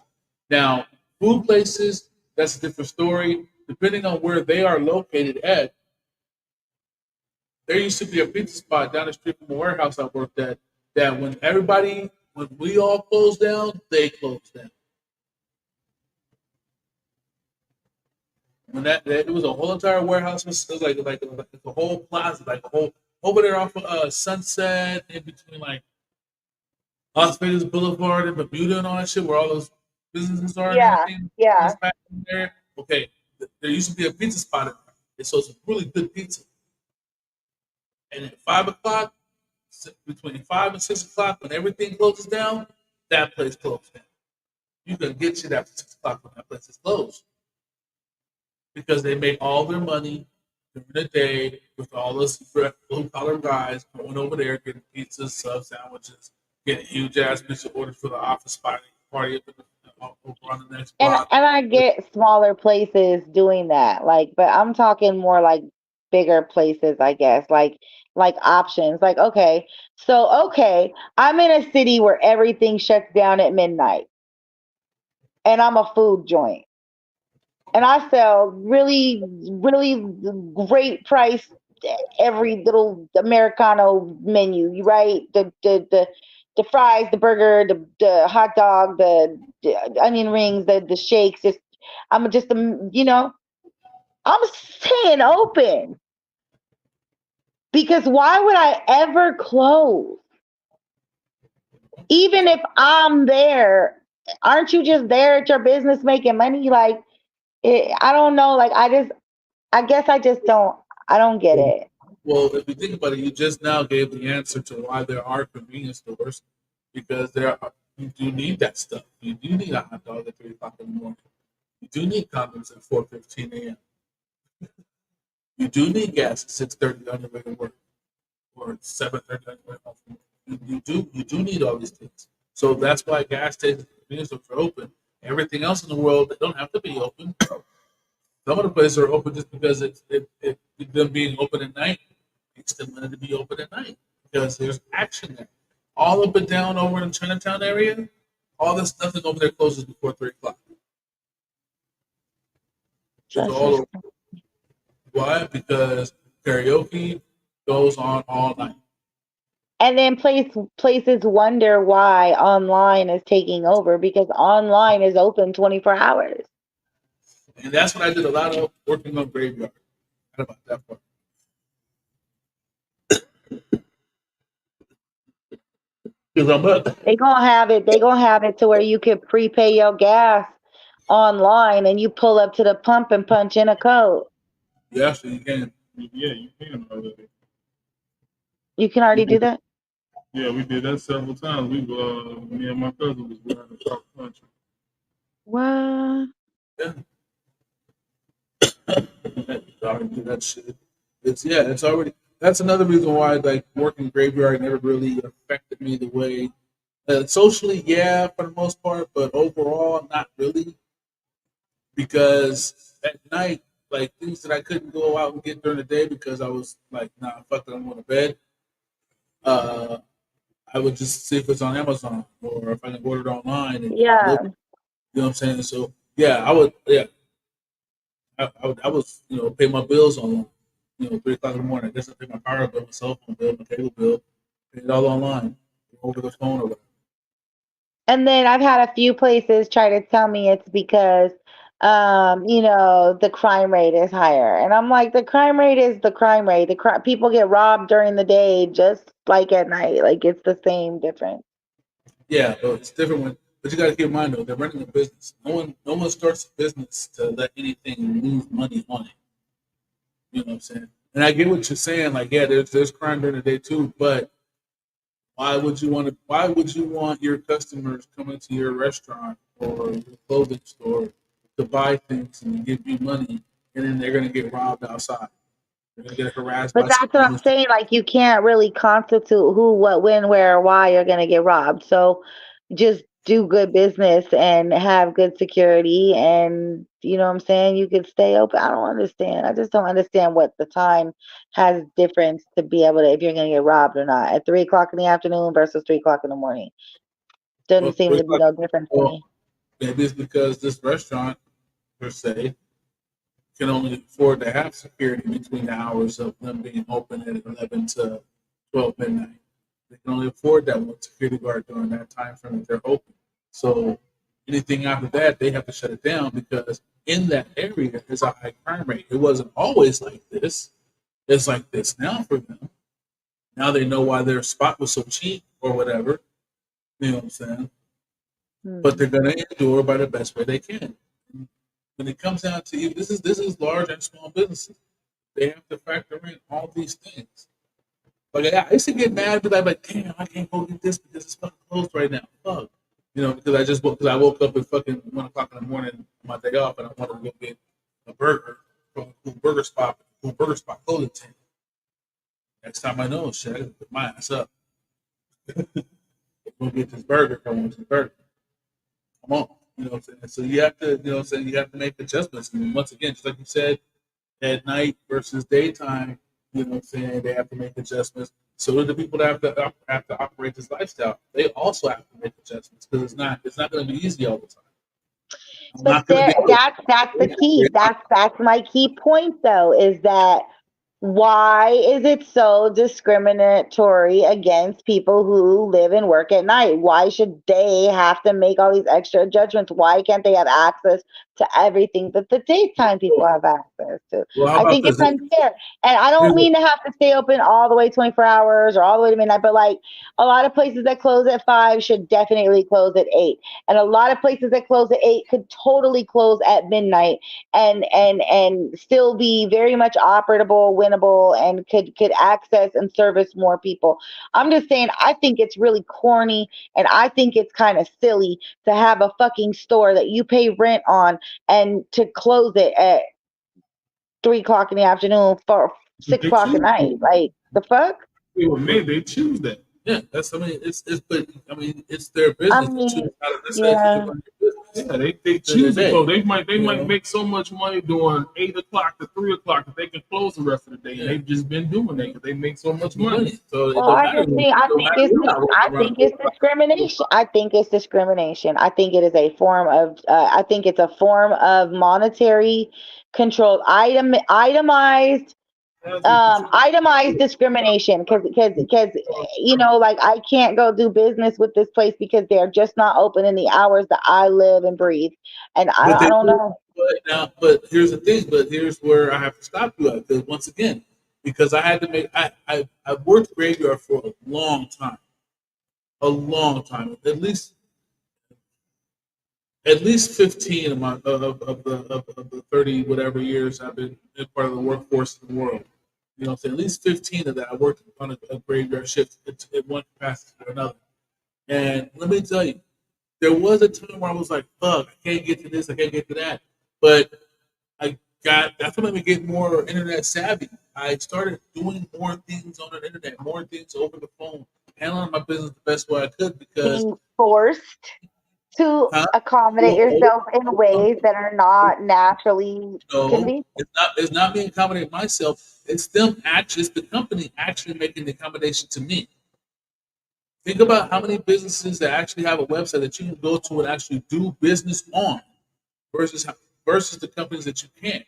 Speaker 3: Now, food places, that's a different story. Depending on where they are located at, there used to be a pizza spot down the street from a warehouse I worked at. That when we all closed down, they closed down. When that it was a whole entire warehouse. It was like a whole plaza, like a whole over there off of Sunset, in between like Las Vegas Boulevard and Bermuda and all that shit, where all those businesses are and
Speaker 5: Yeah,
Speaker 3: everything.
Speaker 5: yeah.
Speaker 3: It's back in there. Okay, there used to be a pizza spot in there. It sold some really good pizza. And at 5 o'clock, between 5 and 6 o'clock, when everything closes down, that place closed down. You can get shit after 6 o'clock when that place is closed, because they make all their money during the day with all those blue collar guys going over there getting pizzas, sub sandwiches, getting huge ass mission orders for the office party up in over on the next block.
Speaker 5: And I get smaller places doing that, like, but I'm talking more like bigger places, I guess, like options. Like, okay, I'm in a city where everything shuts down at midnight, and I'm a food joint, and I sell really, really great price every little Americano menu, right? The fries, the burger, the hot dog, the onion rings, the shakes. Just I'm just I'm staying open because why would I ever close? Even if I'm there, aren't you just there at your business making money? Like I don't know. Like I guess I just don't. I don't get it.
Speaker 3: Well, if you think about it, you just now gave the answer to why there are convenience stores, because you do need that stuff. You do need a hot dog at 3 o'clock in the morning. You do need condoms at 4:15 a.m. You do need gas at 6:30 on your way to work, or 7:30 on your way home from work. You do need all these things. So that's why gas stations and convenience stores are open. Everything else in the world, they don't have to be open. Some of the places are open just because them being open at night makes them want to be open at night, because there's action there. All up and down over in the Chinatown area, all this nothing over there closes before 3 o'clock. Just
Speaker 5: That's
Speaker 3: all
Speaker 5: just,
Speaker 3: over. Why? Because karaoke goes on all night.
Speaker 5: and then places wonder why online is taking over because online is open 24 hours.
Speaker 3: And that's what I did a lot of, working on graveyard. How about that part? Because I'm up.
Speaker 5: They gonna have it to where you could prepay your gas online and you pull up to the pump and punch in a code.
Speaker 3: Yeah, so you can.
Speaker 4: Yeah, you can already.
Speaker 5: You can already do that?
Speaker 4: Yeah, we did that several times. Me and my cousin was riding across country.
Speaker 5: What?
Speaker 3: Yeah. Already do that shit. It's already. That's another reason why like working graveyard never really affected me the way. Socially, yeah, for the most part, but overall, not really. Because at night, like things that I couldn't go out and get during the day because I was like, nah, fuck it, I'm going to bed. Uh, I would just see if it's on Amazon or if I can order it online and get
Speaker 5: Yeah.
Speaker 3: delivered. You know what I'm saying? So yeah, I would. Yeah, I was pay my bills on 3 o'clock in the morning. I guess I pay my power bill, my cell phone bill, my cable bill, pay it all online over the phone or whatever.
Speaker 5: And then I've had a few places try to tell me it's because, the crime rate is higher. And I'm like, the crime rate is the crime rate. People get robbed during the day just like at night. Like it's the same difference.
Speaker 3: Yeah, but it's different when. But you got to keep in mind though, they're running a business. No one starts a business to let anything lose money on it. You know what I'm saying? And I get what you're saying. Like, yeah, there's crime during the day too, but why would you want to? Why would you want your customers coming to your restaurant or your clothing store to buy things and give you money, and then they're gonna get robbed outside? They're gonna get harassed
Speaker 5: But
Speaker 3: by
Speaker 5: that's what
Speaker 3: someone
Speaker 5: I'm
Speaker 3: else.
Speaker 5: saying. Like, you can't really constitute who, what, when, where, or why you're going to get robbed. So just do good business and have good security. And, you know what I'm saying? You could stay open. I don't understand. I just don't understand what the time has difference to be able to, if you're going to get robbed or not, at 3 o'clock in the afternoon versus 3 o'clock in the morning. Doesn't
Speaker 3: Well,
Speaker 5: seem to be no difference to
Speaker 3: well,
Speaker 5: me.
Speaker 3: maybe it's because this restaurant per se can only afford to have security between the hours of them being open at 11 to 12 midnight. They can only afford that one security guard during that time frame that they're open. So anything after that, they have to shut it down because in that area is a high crime rate. It wasn't always like this. It's like this now for them. Now they know why their spot was so cheap or whatever. You know what I'm saying? But
Speaker 5: Hmm.
Speaker 3: they're going to endure by the best way they can. When it comes down to you, this is large and small businesses. They have to factor in all these things. Like I used to get mad because I'm like, damn, I can't go get this because it's fucking closed right now. Fuck. Because I woke up at fucking 1 o'clock in the morning on my day off and I wanted to go get a burger from a cool burger spot clothing tent. Next time I know shit, I gotta put my ass up. Go get this burger if I want this burger. Come on. You know what I'm saying? So you have to, you have to make adjustments. And once again, just like you said, at night versus daytime, you know what I'm saying, they have to make adjustments. So do the people that have to operate this lifestyle. They also have to make adjustments because it's not going to be easy all the time. I'm
Speaker 5: But
Speaker 3: not going to be able
Speaker 5: that's the key.
Speaker 3: to.
Speaker 5: That's my key point though, is that why is it so discriminatory against people who live and work at night? Why should they have to make all these extra judgments? Why can't they have access to everything that the daytime people have access to?
Speaker 3: Well, how
Speaker 5: I
Speaker 3: about
Speaker 5: think
Speaker 3: this?
Speaker 5: it's unfair. And I
Speaker 3: Here's
Speaker 5: don't
Speaker 3: what,
Speaker 5: mean to have to stay open all the way 24 hours or all the way to midnight, but like a lot of places that close at 5 should definitely close at 8. And a lot of places that close at 8 could totally close at midnight and still be very much operable, winnable, and could access and service more people. I'm just saying, I think it's really corny, and I think it's kind of silly to have a fucking store that you pay rent on and to close it at 3 o'clock in the afternoon for six
Speaker 4: They
Speaker 5: o'clock at
Speaker 4: choose
Speaker 5: night.
Speaker 4: to.
Speaker 5: Like the fuck?
Speaker 4: Well, maybe they choose that.
Speaker 3: yeah, that's I mean but I mean it's their
Speaker 5: I
Speaker 3: business. They
Speaker 5: mean,
Speaker 3: choose how to decide to
Speaker 5: yeah.
Speaker 3: run their business
Speaker 4: Yeah, they
Speaker 3: during the
Speaker 4: choose to
Speaker 3: day.
Speaker 4: close. They might
Speaker 3: You know,
Speaker 4: make so much money doing 8 o'clock to 3 o'clock that they can close the rest of the day, and
Speaker 3: yeah,
Speaker 4: they've just been doing that because they make so much money.
Speaker 3: money. So it
Speaker 5: Well,
Speaker 3: don't
Speaker 5: I
Speaker 3: matter.
Speaker 5: just
Speaker 3: It
Speaker 5: think
Speaker 3: don't matter. We're not rolling
Speaker 5: I
Speaker 3: around
Speaker 5: think
Speaker 3: at
Speaker 5: it's
Speaker 3: 4 o'clock.
Speaker 5: discrimination. I think it's discrimination. I think it is a form of. I think it's a form of monetary control, itemized,
Speaker 4: As you control.
Speaker 5: itemized discrimination. Because like I can't go do business with this place because they're just not open in the hours that I live and breathe, and
Speaker 3: But
Speaker 5: I
Speaker 3: they
Speaker 5: don't
Speaker 3: do.
Speaker 5: know.
Speaker 3: But here's the thing. But here's where I have to stop you at. Because once again, because I had to make. I worked graveyard for a long time. At least 15 of my of the 30 whatever years I've been in part of the workforce in the world. You know, what I'm saying at least 15 of that I worked on a graveyard shift in one capacity or another. And let me tell you, there was a time where I was like, "Fuck, I can't get to this, I can't get to that," but that's what made me get more internet savvy. I started doing more things on the internet, more things over the phone, handling my business the best way I could because
Speaker 5: Being forced. to
Speaker 3: Huh?
Speaker 5: accommodate yourself in ways that are not naturally
Speaker 3: No,
Speaker 5: convenient.
Speaker 3: it's not. It's not me accommodating myself. It's them actually. It's the company actually making the accommodation to me. Think about how many businesses that actually have a website that you can go to and actually do business on, versus versus the companies that you can't.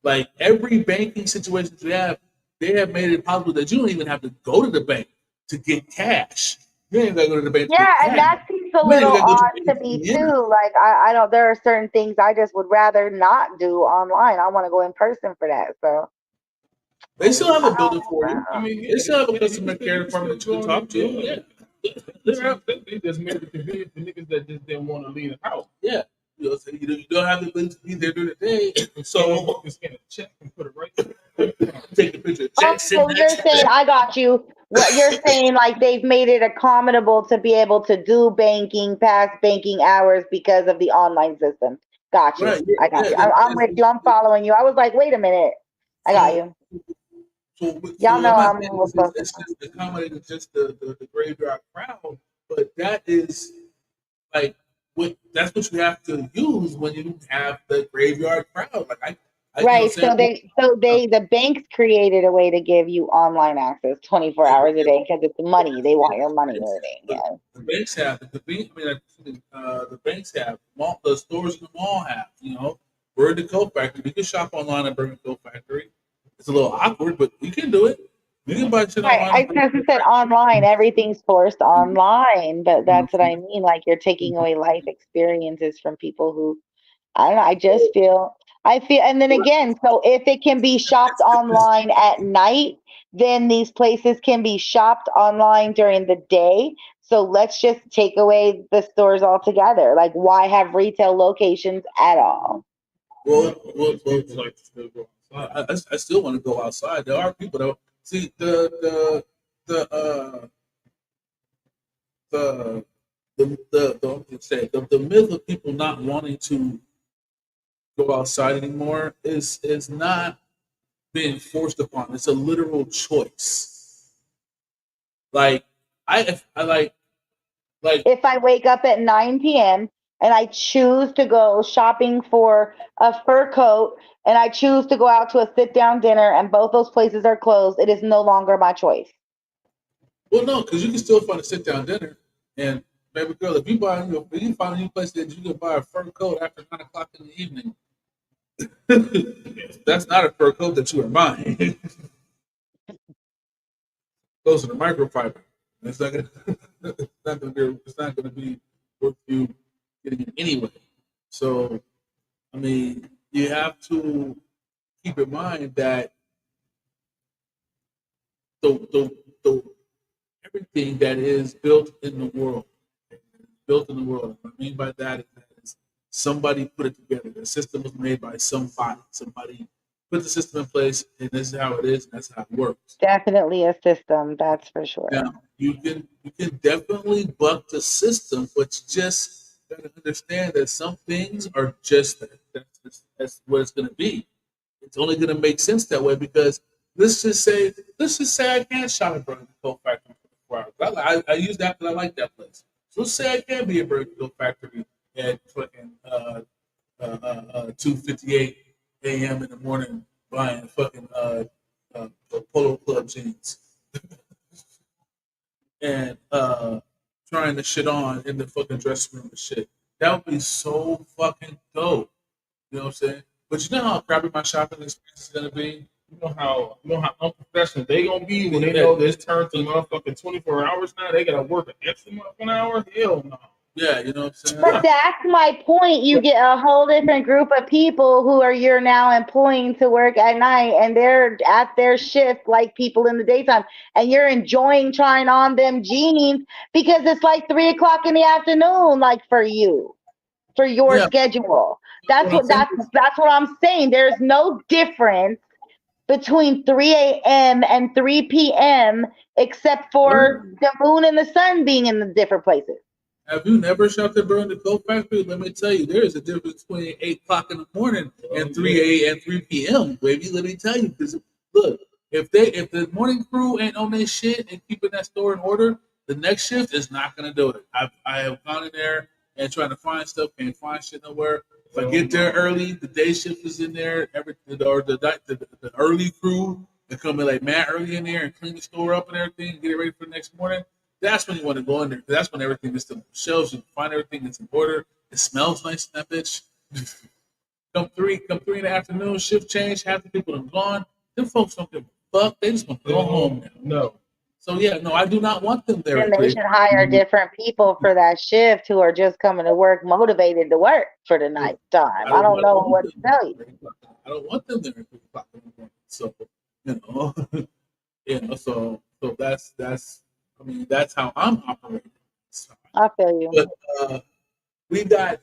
Speaker 3: Like every banking situation they have made it possible that you don't even have to go to the bank to get cash. You ain't gotta go to the bank to
Speaker 5: Yeah,
Speaker 3: get
Speaker 5: and
Speaker 3: cash.
Speaker 5: that seems a
Speaker 3: You ain't
Speaker 5: little
Speaker 3: even gotta go to
Speaker 5: odd
Speaker 3: the
Speaker 5: to me
Speaker 3: ATM.
Speaker 5: too. Like I don't there are certain things I just would rather not do online. I want to go in person for that. So
Speaker 3: They still have
Speaker 5: I
Speaker 3: a building for you.
Speaker 4: I
Speaker 5: don't
Speaker 4: mean,
Speaker 3: They
Speaker 4: yeah,
Speaker 3: still have a
Speaker 4: you
Speaker 3: customer
Speaker 4: can
Speaker 3: care
Speaker 4: you can still
Speaker 3: department that you
Speaker 4: go
Speaker 3: can
Speaker 4: on
Speaker 3: talk
Speaker 4: and
Speaker 3: to.
Speaker 4: do
Speaker 3: Yeah.
Speaker 4: it. They just made it convenient for niggas that just didn't want to leave the house.
Speaker 3: Yeah. You know, so you don't have the ability to be there during the day.
Speaker 4: So
Speaker 3: So
Speaker 4: you can scan a check and put it right there.
Speaker 3: take a picture of
Speaker 5: Oh,
Speaker 3: check, send
Speaker 5: so
Speaker 3: that
Speaker 5: you're
Speaker 3: shit
Speaker 5: saying
Speaker 3: back.
Speaker 5: I got you. What you're saying, like they've made it accommodable to be able to do banking past banking hours because of the online system. Got you.
Speaker 3: Right. Yeah.
Speaker 5: I got
Speaker 3: Yeah.
Speaker 5: you. I'm with you. I'm following you. I was like, wait a minute. I got
Speaker 3: So
Speaker 5: you. Y'all
Speaker 3: so
Speaker 5: know
Speaker 3: I'm not
Speaker 5: I'm a
Speaker 3: saying
Speaker 5: little closer.
Speaker 3: it's just accommodating just the graveyard crowd, but that is like that's what you have to use when you have the graveyard crowd. Like I you know what I'm
Speaker 5: Right.
Speaker 3: saying?
Speaker 5: The banks created a way to give you online access 24 hours a day because it's money. They want your money moving.
Speaker 3: The,
Speaker 5: Yeah.
Speaker 3: the banks have the banks have the stores in the mall have Bird to Co Factory. You can shop online at Bird to Co Factory. It's a little awkward, but you can do it. You can buy shit
Speaker 5: Right.
Speaker 3: online
Speaker 5: I
Speaker 3: at Bird to
Speaker 5: just
Speaker 3: Co
Speaker 5: said
Speaker 3: Factory.
Speaker 5: online. Everything's forced online, but
Speaker 3: You know
Speaker 5: that's what
Speaker 3: what
Speaker 5: I mean. Like you're taking away life experiences from people who I don't know. I feel, and then again, so if it can be shopped online at night, then these places can be shopped online during the day. So let's just take away the stores altogether. Like, why have retail locations at all?
Speaker 4: People like to still go outside.
Speaker 3: I still want to go outside. There are people that see the the myth of people not wanting to go outside anymore is not being forced upon. It's a literal choice. Like I like
Speaker 5: If I wake up at 9 p.m. and I choose to go shopping for a fur coat and I choose to go out to a sit down dinner and both those places are closed, it is no longer my choice.
Speaker 3: well no, because you can still find a sit down dinner and baby girl, if you find a new place that you can buy a fur coat after 9 o'clock in the evening, that's not a fur coat that you are buying. Those are the microfiber. It's not gonna, it's not gonna be worth you getting it anyway. So I mean, you have to keep in mind that the everything that is built in the world. What I mean by that is somebody put it together. The system was made by somebody. Somebody put the system in place, and this is how it is, and that's how it works.
Speaker 5: Definitely a system, that's for sure.
Speaker 3: Now you can definitely buck the system, but you just gotta understand that some things are just that's what it's gonna be. It's only gonna make sense that way because let's just say I can't shop at Burger King Factory for 24 hours. I use that because I like that place. So let's say I can be a Burger King Factory at fucking 2:58 a.m. in the morning buying fucking Polo Club jeans and trying to shit on in the fucking dressing room and shit. That would be so fucking dope. You know what I'm saying? But you know how crappy my shopping experience is gonna be.
Speaker 4: You know how unprofessional they gonna be when they know this turned to motherfucking 24 hours now. They gotta work an extra motherfucking hour. Hell no.
Speaker 3: Yeah, you know what I'm saying?
Speaker 5: But that's my point. You get a whole different group of people who are you're now employing to work at night and they're at their shift like people in the daytime. And you're enjoying trying on them jeans because it's like 3 o'clock in the afternoon, like for you, for your
Speaker 3: Yeah,
Speaker 5: schedule.
Speaker 3: what I'm saying is,
Speaker 5: That's what I'm saying. There's no difference between 3 a.m. and 3 p.m. except for the moon and the sun being in the different places.
Speaker 3: have you never shopped at Burger King Factory? Let me tell you, there is a difference between 8 o'clock in the morning and 3 p.m. Baby, let me tell you, because look, if the morning crew ain't on their shit and keeping that store in order, The next shift is not gonna do it. I have gone in there and trying to find stuff, can't find shit nowhere. If I get there early, the day shift is in there. The early crew they come in like mad early in there and clean the store up and everything, get it ready for the next morning. That's when you want to go in there. That's when everything is on the shelves. You find everything that's in order. It smells nice in that bitch. Come three in the afternoon, shift change, half the people are gone. Them folks don't give a fuck. They just want to go home now.
Speaker 4: No.
Speaker 3: So yeah, no, I do not want them there.
Speaker 5: Then they should hire different people for that shift who are just coming to work, motivated to work for the night time. I don't know what to tell you.
Speaker 3: I don't want them there at 3 o'clock in the morning. So so that's I mean that's how I'm operating.
Speaker 5: I feel you.
Speaker 3: But we got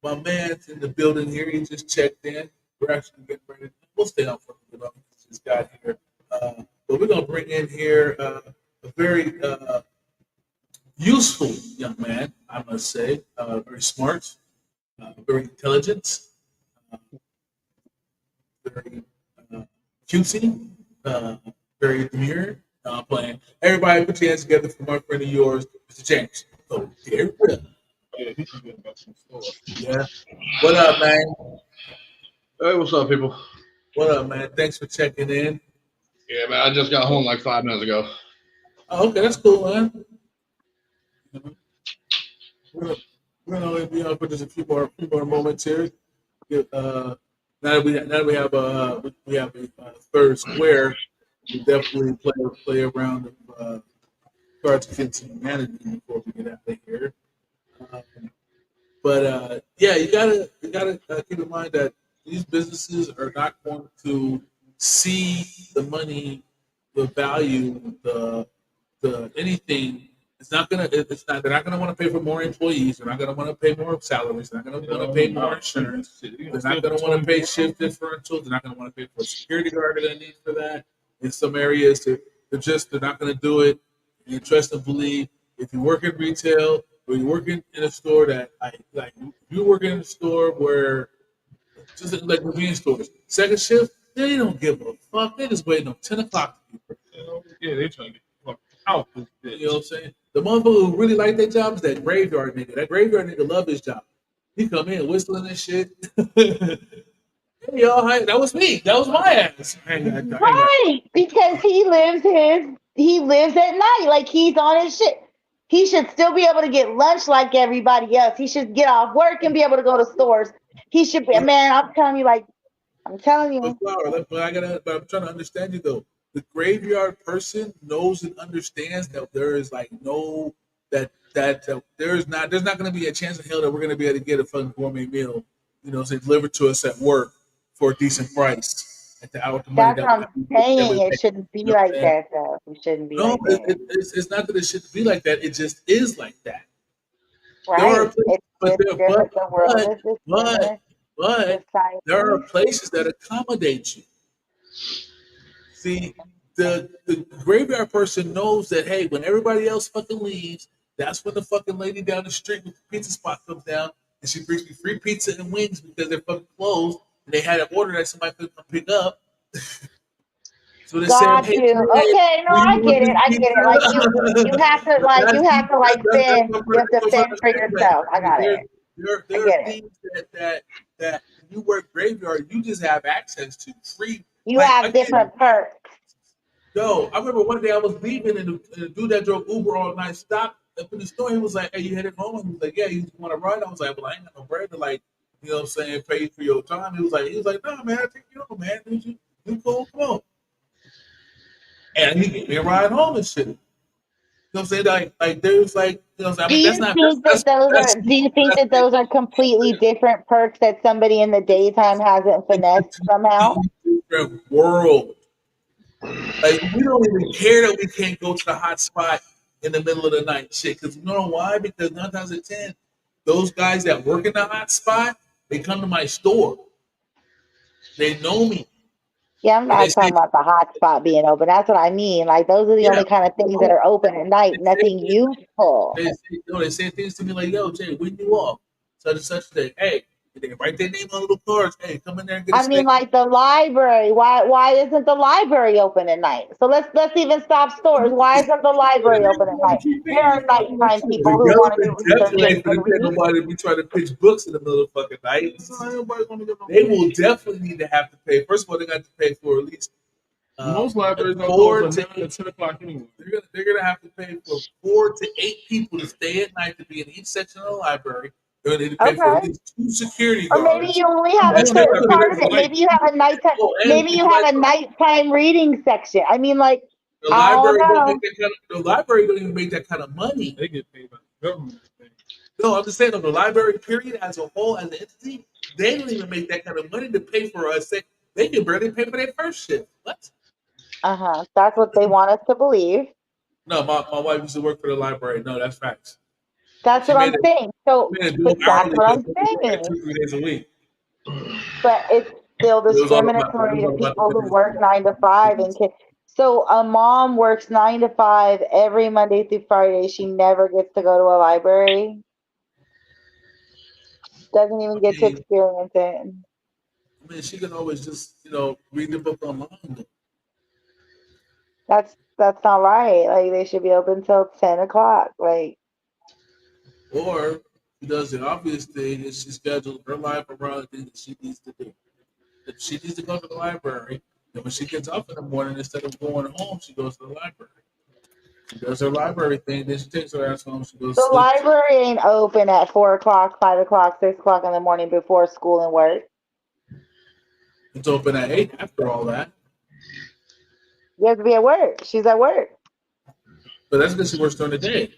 Speaker 3: my man's in the building here. He just checked in. We're actually getting ready. We'll stay on for a little bit. He just got here. But we're gonna bring in here a very useful young man, I must say. Very smart, very intelligent, very cutesy, very demure. Playing. Everybody, put your hands together for my friend of yours, Mr. James. Oh, dear.
Speaker 4: Yeah, he should get about some stuff.
Speaker 3: Yeah. What up, man?
Speaker 6: Hey, what's up, people?
Speaker 3: What up, man? Thanks for checking in.
Speaker 6: Yeah, man, I just got home like 5 minutes ago.
Speaker 3: Oh, okay, that's cool, man. We're gonna be on for just a few more moments here. Now that we have a third square, we definitely play around of Cards Against Humanity before we get out of here. But yeah, you gotta keep in mind that these businesses are not going to see the money, the value, the anything. It's not gonna. It's not. They're not gonna want to pay for more employees. They're not gonna want to pay more salaries. They're not gonna want to pay more insurance. They're not gonna want to pay shift differentials. They're not gonna want to pay for a security guard. They're gonna need for that. In some areas, they're not gonna do it. And trust and believe. If you work in retail or you're working in a store that like you work in a store where just like convenience stores, second shift, they don't give a fuck. They just waiting on 10 o'clock to be
Speaker 4: Yeah, they trying to get the fuck out this bitch.
Speaker 3: You know what I'm saying? The motherfucker who really like their job is that graveyard nigga. That graveyard nigga love his job. He come in whistling and shit. Hey y'all, hi. That was me. That was my ass.
Speaker 5: Right, because he lives at night, like he's on his shit. He should still be able to get lunch like everybody else. He should get off work and be able to go to stores. He should be, man. I'm telling you, I'm
Speaker 3: I'm trying to understand you though. The graveyard person knows and understands that there is like no there's not going to be a chance in hell that we're going to be able to get a fucking gourmet meal, say delivered to us at work for a decent price at the hour.
Speaker 5: That's what I'm saying. It shouldn't be like that, though. It shouldn't be like that.
Speaker 3: It's not that it shouldn't be like that. It just is like that.
Speaker 5: Right.
Speaker 3: But there are places that accommodate you. See, the graveyard person knows that, hey, when everybody else fucking leaves, that's when the fucking lady down the street with the pizza spot comes down and she brings me free pizza and wings because they're fucking closed and they had an order that somebody couldn't come pick up. So they
Speaker 5: Got said, hey, you. Okay, no, I get it. Like you have to fend for yourself. I got it.
Speaker 3: There are things that you work graveyard, you just have access to free.
Speaker 5: You have different perks.
Speaker 3: Yo, I remember one day I was leaving and the dude that drove Uber all night stopped up in the store. He was like, "Hey, you headed home?" And he was like, "Yeah, you want to ride?" I was like, "Well, I ain't got no bread to you know what I'm saying, pay for your time." He was like, "No, man, I take you home, man. You cool, come on." And he gave me a ride home and shit. You know what I'm saying? Like there's like, you know what I'm saying?
Speaker 5: Do you think that those are completely different perks that somebody in the daytime hasn't finessed somehow?
Speaker 3: Different world. Like we don't even care that we can't go to the hot spot in the middle of the night, shit. Because you know why? Because 9 times out of 10, those guys that work in the hot spot, they come to my store. They know me.
Speaker 5: Yeah, I'm not talking about the hot spot being open. That's what I mean. Like those are the only kind of things that are open at night. Nothing useful.
Speaker 3: They say things to me like, "Yo, Jay, when you off? Such and such day. Hey, They write their name on little cards. Hey, come in there and get a
Speaker 5: I mean,
Speaker 3: steak.
Speaker 5: like the library. Why isn't the library open at night? So let's even stop stores. Why isn't the library open at night? There are nighttime people
Speaker 3: The
Speaker 5: who want to do
Speaker 3: government
Speaker 5: research
Speaker 3: definitely ain't
Speaker 5: and
Speaker 3: gonna get
Speaker 5: read.
Speaker 3: nobody to be trying to pitch books in the middle of fucking night. They will definitely need to have to pay. First of all, they got to pay for at least
Speaker 4: Most libraries don't
Speaker 3: four
Speaker 4: close
Speaker 3: to
Speaker 4: at 9 or 10 o'clock anyway.
Speaker 3: they're gonna have to pay for 4 to 8 people to stay at night to be in each section of the library. They're gonna need to pay for at
Speaker 5: Okay.
Speaker 3: least 2 security
Speaker 5: Or maybe
Speaker 3: guards.
Speaker 5: you only have a
Speaker 3: That's not
Speaker 5: certain
Speaker 3: gonna
Speaker 5: part of
Speaker 3: be
Speaker 5: it.
Speaker 3: like
Speaker 5: Maybe you have a nighttime.
Speaker 3: and
Speaker 5: Maybe you have a nighttime reading section. I mean, like,
Speaker 3: the
Speaker 5: I don't
Speaker 3: library don't
Speaker 5: know.
Speaker 3: make that kind of the library don't even make that kind of money.
Speaker 4: They get paid by the government. I think.
Speaker 3: No, I'm just saying, the library period as a whole, as an entity, they don't even make that kind of money to pay for us. They can barely pay for their first shift. What?
Speaker 5: That's what they want us to believe.
Speaker 3: No, my wife used to work for the library. No, that's facts.
Speaker 5: That's
Speaker 3: She
Speaker 5: what
Speaker 3: made
Speaker 5: I'm
Speaker 3: it.
Speaker 5: saying.
Speaker 3: She
Speaker 5: So,
Speaker 3: made it do
Speaker 5: but that's
Speaker 3: hourly,
Speaker 5: what
Speaker 3: but
Speaker 5: I'm
Speaker 3: she was working like
Speaker 5: saying.
Speaker 3: 2 3 days a week.
Speaker 5: But it's still
Speaker 3: It was all about. It
Speaker 5: discriminatory
Speaker 3: was
Speaker 5: to
Speaker 3: all about
Speaker 5: people
Speaker 3: the
Speaker 5: who
Speaker 3: business.
Speaker 5: work 9 to 5 and kids. So a mom works 9 to 5 every Monday through Friday. She never gets to go to a library. Doesn't even get to
Speaker 3: mean,
Speaker 5: experience it.
Speaker 3: she can always just read the book online.
Speaker 5: That's not right. Like they should be open till 10 o'clock. Like
Speaker 3: Or she does the obvious thing is she schedules her life around the things that she needs to do. If she needs to go to the library, then when she gets up in the morning, instead of going home, she goes to the library. She does her library thing, then she takes her ass home, she goes to
Speaker 5: the
Speaker 3: sleep.
Speaker 5: library ain't open at 4 o'clock, 5 o'clock, 6 o'clock in the morning before school and work.
Speaker 3: It's open at 8 after all that.
Speaker 5: You have to be at work. She's at work.
Speaker 3: But that's because she works during the day.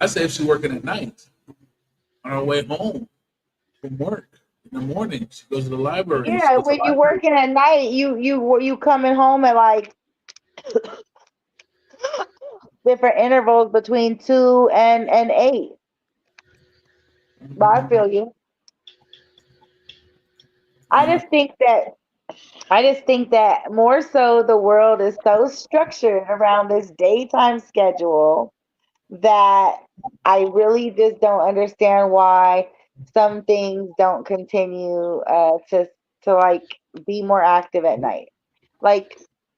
Speaker 3: I say if she's working at night, on her way home from work in the morning, she goes to the library. She
Speaker 5: Yeah,
Speaker 3: goes to
Speaker 5: when
Speaker 3: the
Speaker 5: you
Speaker 3: library.
Speaker 5: working at night, you coming home at like different intervals between 2 and 8. But I feel you. I
Speaker 3: Yeah.
Speaker 5: just think that I just think that more so the world is so structured around this daytime schedule that I really just don't understand why some things don't continue to like be more active at night. Like,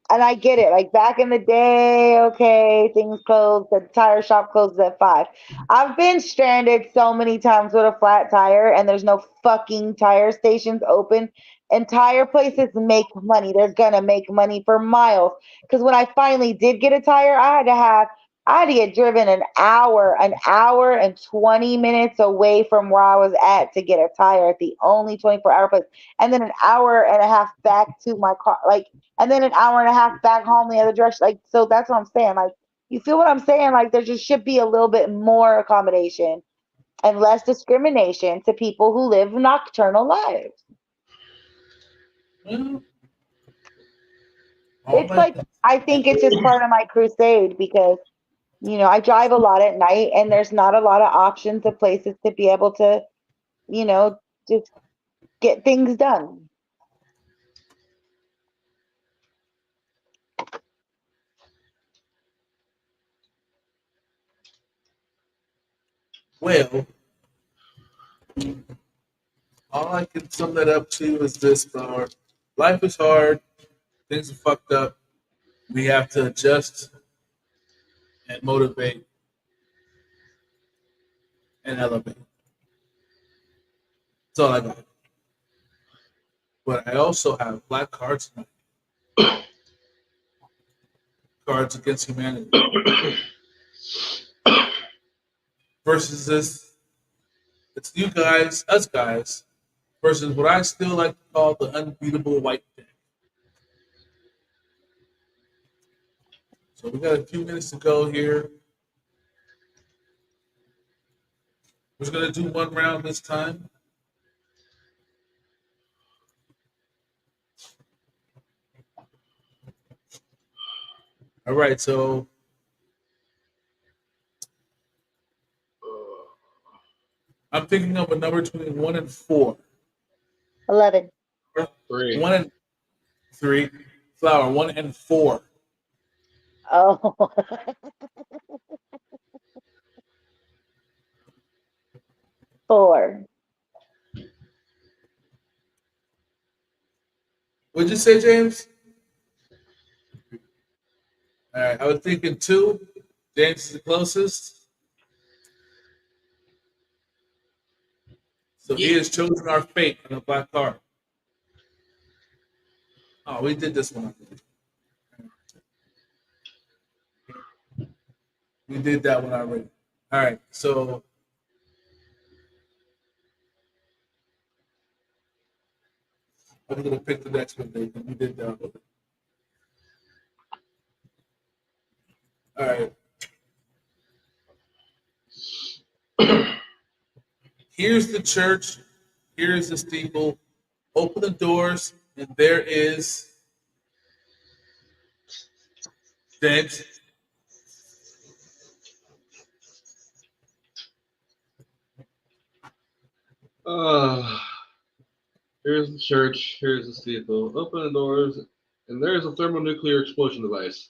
Speaker 5: and I get it. Like back in the day, okay, things closed. The tire shop closes at 5. I've been stranded so many times with a flat tire, and there's no fucking tire stations open. And tire places make money. They're gonna make money for miles. Because when I finally did get a tire, I had to get driven an hour and 20 minutes away from where I was at to get a tire at the only 24-hour place, and then an hour and a half back to my car. Like and then an hour and a half back home the other direction. Like, so that's what I'm saying. Like, you feel what I'm saying? Like, there just should be a little bit more accommodation and less discrimination to people who live nocturnal lives.
Speaker 3: Well, all
Speaker 5: It's
Speaker 3: I
Speaker 5: like,
Speaker 3: can
Speaker 5: I think it's just part of my crusade because, I drive a lot at night and there's not a lot of options of places to be able to, you know, just get things done.
Speaker 3: well, all I can sum that up to is this, Flower. Life is hard, things are fucked up. We have to adjust and motivate and elevate. That's all I got. But I also have black cards tonight. Cards Against Humanity versus this. It's you guys, us guys, versus what I still like to call the unbeatable white deck. So we got a few minutes to go here. We're just gonna do one round this time. All right, so I'm thinking of a number between 1 and 4.
Speaker 5: 11.
Speaker 6: 3.
Speaker 3: 1 and 3. Flower 1 and 4.
Speaker 5: Oh, 4.
Speaker 3: What'd you say, James? All right, I was thinking 2. James is the closest. So he has chosen our fate on the black card. Oh, we did this one. We did that one already. All right, so I'm gonna pick the next one. Nathan. We did that one. All right. Here's the church. Here's the steeple. Open the doors, and there is James.
Speaker 6: Here's the church. Here's the steeple. Open the doors, and there's a thermonuclear explosion device.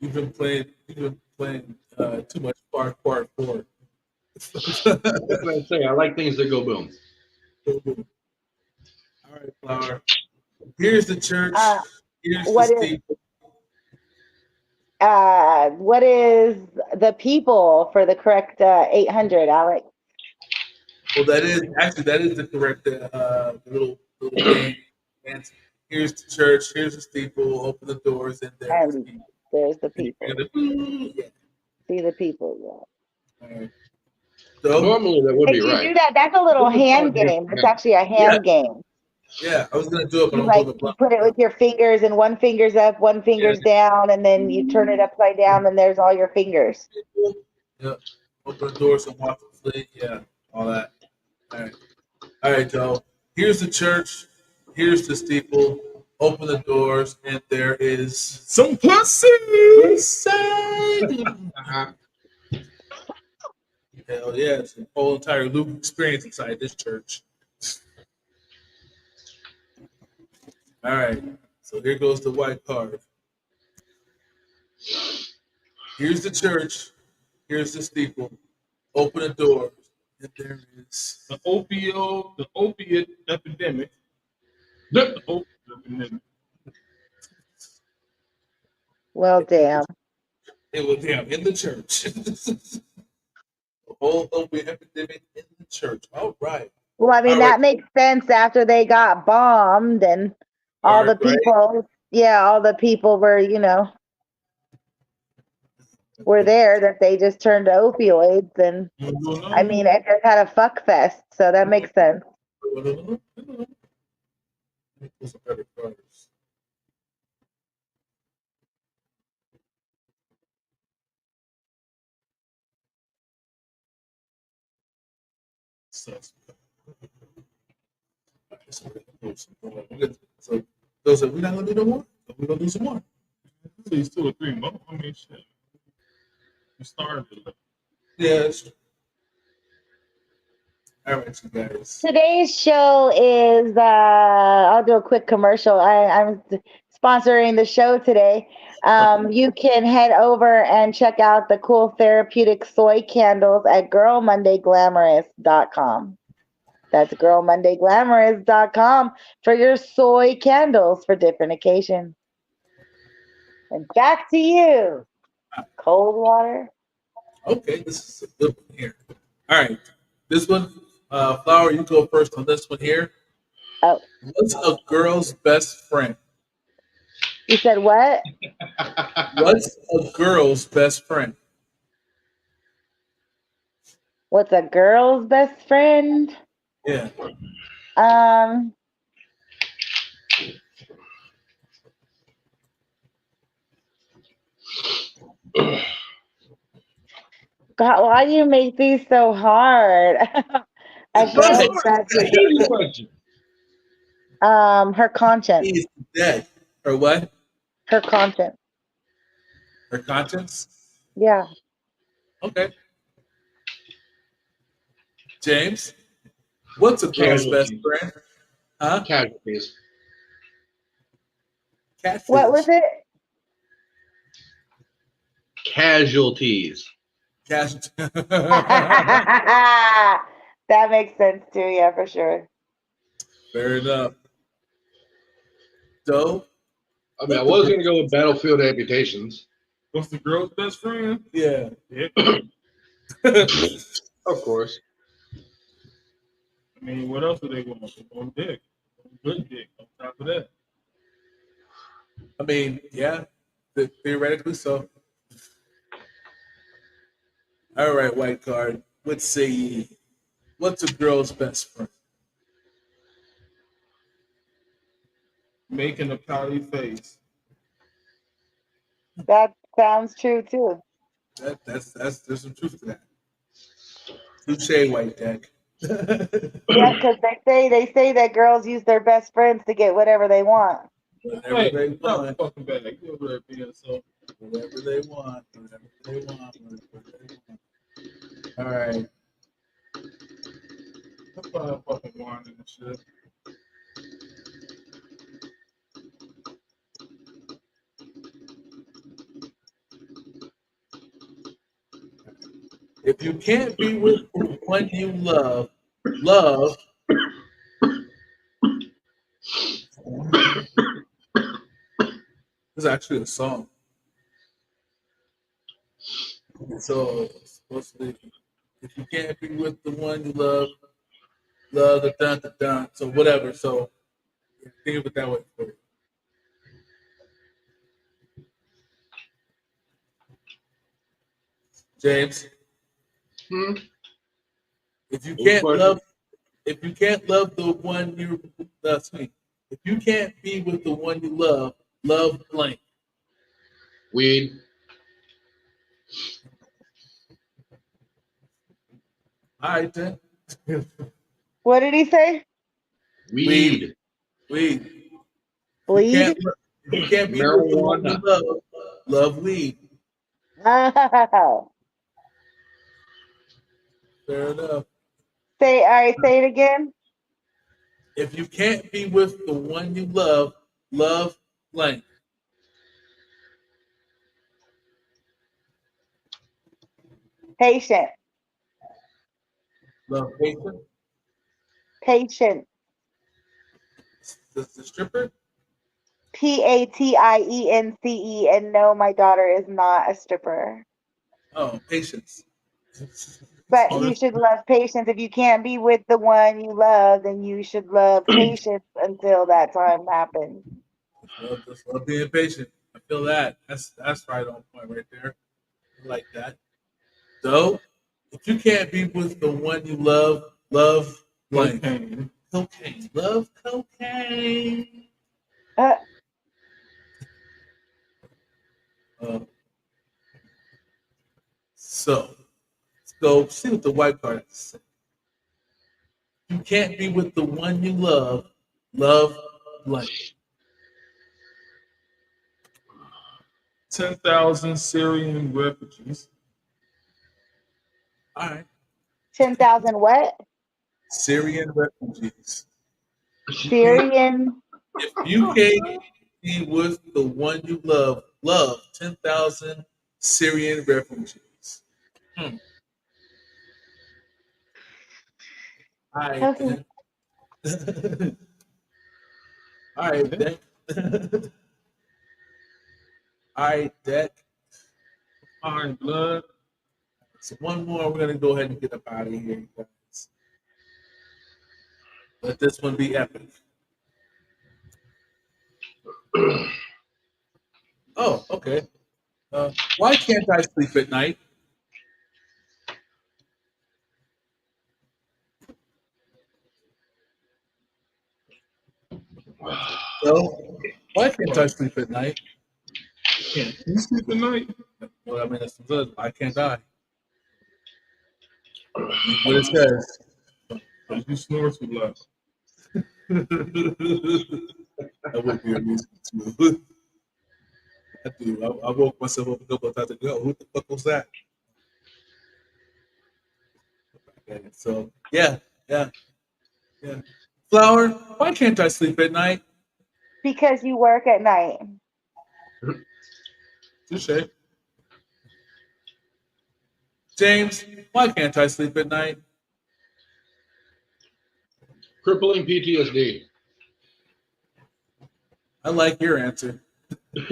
Speaker 3: You've been playing too much Part 4.
Speaker 6: What can I say? I like things that go boom.
Speaker 3: All right, Flower. Here's the church. Here's the
Speaker 5: What is
Speaker 3: steeple.
Speaker 5: what is the people for the correct 800, Alex?
Speaker 3: Well, that is the correct little game. And here's the church. Here's the steeple. Open the doors, and there's the
Speaker 5: And
Speaker 3: people.
Speaker 5: there's the
Speaker 3: And you're
Speaker 5: people.
Speaker 3: gonna- yeah.
Speaker 5: See the people, yeah.
Speaker 3: All right. So
Speaker 6: Normally that would
Speaker 5: If
Speaker 6: be
Speaker 5: you
Speaker 6: right.
Speaker 5: do that, that's a little hand game. It's actually a hand game.
Speaker 3: yeah, I was gonna do it, but
Speaker 5: You
Speaker 3: I'm
Speaker 5: like
Speaker 3: holding
Speaker 5: you put it with your fingers, and one finger's up, one finger's down, and then you turn it upside down, and there's all your fingers.
Speaker 3: Yeah. Open the doors and watch the fleet. Yeah, all that. All right, Joe. Here's the church. Here's the steeple. Open the doors, and there is
Speaker 4: Some pussy.
Speaker 3: hell yeah, it's a whole entire loop experience inside this church. All right, so here goes the white card. Here's the church. Here's the steeple. Open the doors, and there is
Speaker 4: The opiate epidemic. The opiate epidemic.
Speaker 5: Well, damn.
Speaker 3: it was him in the church. The whole opiate epidemic in the church. All right.
Speaker 5: Well, I mean,
Speaker 3: All right.
Speaker 5: that makes sense after they got bombed and all the
Speaker 3: Right.
Speaker 5: people, all the people were, were there that they just turned to opioids. And I mean, it just had a fuck fest. So that makes sense.
Speaker 3: Pull some better cards. So those are we not gonna do no more? We're gonna do some more.
Speaker 4: So you still a 3 more? I mean, shit. You started it.
Speaker 3: Yeah, that's true. All right, you guys.
Speaker 5: Today's show is, I'll do a quick commercial. I'm sponsoring the show today. You can head over and check out the cool therapeutic soy candles at girlmondayglamorous.com. That's girlmondayglamorous.com for your soy candles for different occasions. And back to you. Cold water.
Speaker 3: Okay, this is a good one here. All right, this one, Flower, you go first on this one here.
Speaker 5: Oh,
Speaker 3: What's a girl's best friend?
Speaker 5: you said what?
Speaker 3: What's a girl's best friend?
Speaker 5: What's a girl's best friend?
Speaker 3: Yeah.
Speaker 5: God, why do you make these so hard? I should have
Speaker 3: Right.
Speaker 5: expected.
Speaker 6: Easy question.
Speaker 5: Her conscience.
Speaker 3: He's dead. Her what?
Speaker 5: Her conscience.
Speaker 3: Her conscience?
Speaker 5: Yeah.
Speaker 3: Okay. James, what's a girl's best
Speaker 6: Casualties.
Speaker 3: friend? Huh?
Speaker 6: Casualties.
Speaker 5: What was it?
Speaker 6: Casualties.
Speaker 3: Cash.
Speaker 5: That makes sense too. Yeah, for sure.
Speaker 3: Fair enough. So,
Speaker 6: I mean, I was going to go with battlefield amputations.
Speaker 4: What's the girl's best friend?
Speaker 3: yeah.
Speaker 4: Yeah.
Speaker 6: Of course.
Speaker 4: I mean, what else do they want? On dick. Good dick on top of that.
Speaker 3: I mean, yeah, theoretically so. All right, white card. What say ye? What's a girl's best friend?
Speaker 4: Making a pouty face.
Speaker 5: That sounds true too.
Speaker 3: That's there's some truth to that. Touche, white deck.
Speaker 5: Yeah, because they say that girls use their best friends to get whatever they want.
Speaker 3: Whatever
Speaker 4: Hey,
Speaker 3: they
Speaker 4: stop
Speaker 3: want.
Speaker 4: fucking back. You over there being so.
Speaker 3: Whatever they want. Whatever they want. Whatever they want. All right.
Speaker 4: That's why I'm fucking whining and shit.
Speaker 3: If you can't be with the one you love. This is actually a song. So it's supposed to be, if you can't be with the one you love the dun dun dun. So whatever. So think of it that way for you. James, if you can't love the one you sweet. If you can't be with the one you love blank.
Speaker 6: Weed.
Speaker 3: All right then.
Speaker 5: What did he say?
Speaker 6: Weed.
Speaker 3: Weed.
Speaker 5: Bleed?
Speaker 3: If you can't be with the one you love weed.
Speaker 5: Oh.
Speaker 3: Fair enough.
Speaker 5: All right, say it again.
Speaker 3: If you can't be with the one you love blank.
Speaker 5: Patient.
Speaker 3: Love patient.
Speaker 5: Patient.
Speaker 3: The stripper?
Speaker 5: Patience. And no, my daughter is not a stripper.
Speaker 3: Oh, patience.
Speaker 5: But
Speaker 4: Oh,
Speaker 5: you
Speaker 4: that's
Speaker 5: should love patience. If you can't be with the one you love, then you should love patience until that time happens.
Speaker 3: Just love being patient. I feel that. That's right on point right there. I like that. So, if you can't be with the one you love blank.
Speaker 4: cocaine.
Speaker 3: Cocaine. Love cocaine.
Speaker 5: Uh,
Speaker 3: So, let's go see what the white card has to say. You can't be with the one you love blank.
Speaker 4: 10,000 Syrian refugees.
Speaker 3: All right.
Speaker 5: 10,000 what?
Speaker 3: Syrian refugees.
Speaker 5: Syrian.
Speaker 3: If you can't be with the one you love 10,000 Syrian refugees. All right,
Speaker 5: Okay.
Speaker 3: then. All right, Deck. All right, Deck.
Speaker 4: All right, blood.
Speaker 3: So one more, we're gonna go ahead and get up out of here, you guys. Let this one be epic. Oh, okay. Why can't I sleep at night? So, why can't I sleep at night?
Speaker 4: Can't you sleep at night?
Speaker 3: Well, I mean, that's good. Why can't I? What it says.
Speaker 4: Because you snore too loud.
Speaker 3: That would be a reason to. I do. I woke myself up a couple of times ago. Who the fuck was that? Okay, so yeah. Flower, why can't I sleep at night?
Speaker 5: Because you work at night.
Speaker 3: Touche. James, why can't I sleep at night?
Speaker 6: Crippling PTSD.
Speaker 3: I like your answer. Be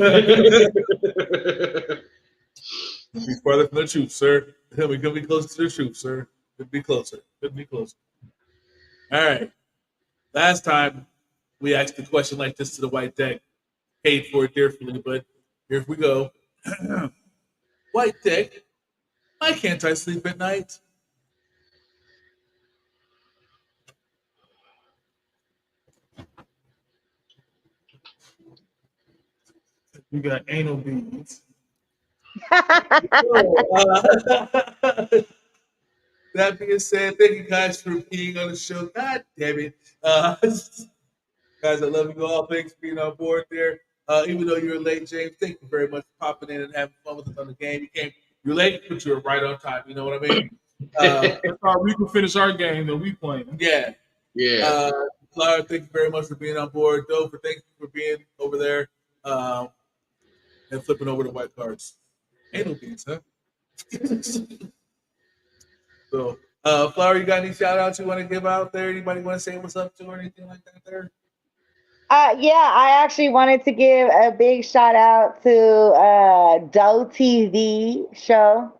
Speaker 3: farther from the truth, sir. We could be closer to the truth, sir. Could be closer. Could be closer. All right. Last time we asked a question like this to the white deck. Paid for it dearly, but here we go. White deck, why can't I sleep at night?
Speaker 4: You got anal beads.
Speaker 3: That being said, thank you guys for being on the show. God damn it. Guys, I love you all. Thanks for being on board there. Even though you were late, James, thank you very much for popping in and having fun with us on the game. You were late, but you were right on time. You know what I mean?
Speaker 4: That's how we can finish our game that we playing.
Speaker 3: Yeah.
Speaker 6: Yeah.
Speaker 3: Clara, thank you very much for being on board. Dover, thank you for being over there and flipping over the white cards. Anal beads, huh? So, Flower, you got any shout outs you want to give out there? Anybody want to say what's up to or anything like that there?
Speaker 5: Yeah, I actually wanted to give a big shout out to Doe TV show,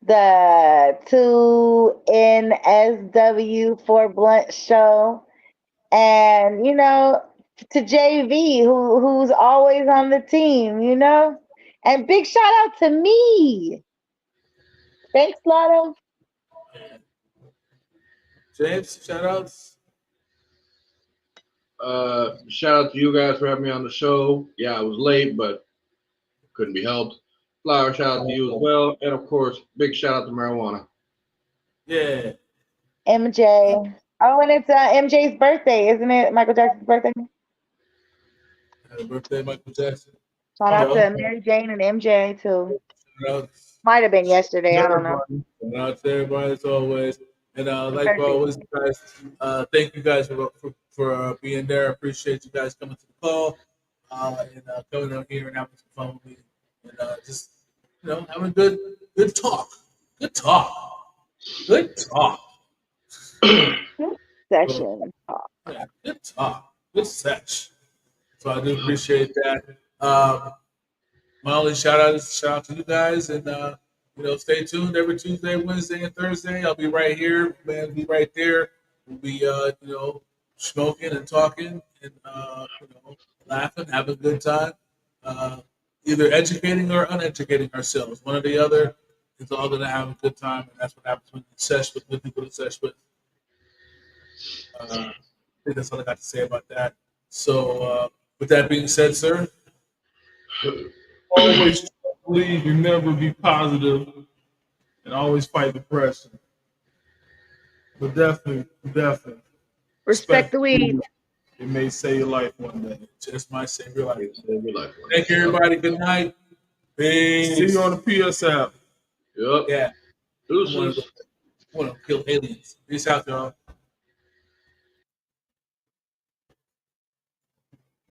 Speaker 5: the 2NSW 4BLUNT show, and to JV who's always on the team, and big shout out to me. Thanks, Lotto.
Speaker 3: James, shout outs.
Speaker 6: Shout out to you guys for having me on the show. Yeah, I was late, but couldn't be helped. Flower, shout out to you as well. And of course, big shout out to marijuana.
Speaker 3: Yeah.
Speaker 5: MJ. Oh, and it's MJ's birthday, isn't it? Michael Jackson's birthday.
Speaker 3: Happy birthday, Michael Jackson.
Speaker 5: Shout out to Mary Jane and MJ too. Might have been yesterday. I don't know.
Speaker 3: Shout out to everybody as always. And like always, guys, thank you guys for being there. I appreciate you guys coming to the call and coming out here and having some fun with me. And just having good talk. Good talk. Good talk.
Speaker 5: Session.
Speaker 3: Yeah, good talk. Good sesh. So I do appreciate that. My only shout out to you guys, and stay tuned every Tuesday, Wednesday, and Thursday. I'll be right here, man. Be right there. We'll be smoking and talking and laughing, having a good time. Either educating or uneducating ourselves, one or the other. It's all gonna have a good time, and that's what happens when you sesh with good people to sesh with. I think that's all I got to say about that. So, with that being said, sir,
Speaker 4: Always believe you never be positive and always fight depression. But definitely.
Speaker 5: Respect the weed.
Speaker 4: It may save your life one day.
Speaker 3: just might save your life.
Speaker 6: Save your life.
Speaker 3: Thank you, everybody. Good night. Peace.
Speaker 4: See you on the PS app.
Speaker 6: Yep.
Speaker 3: Yeah.
Speaker 6: Deuces.
Speaker 3: I want to kill aliens. Peace out, y'all.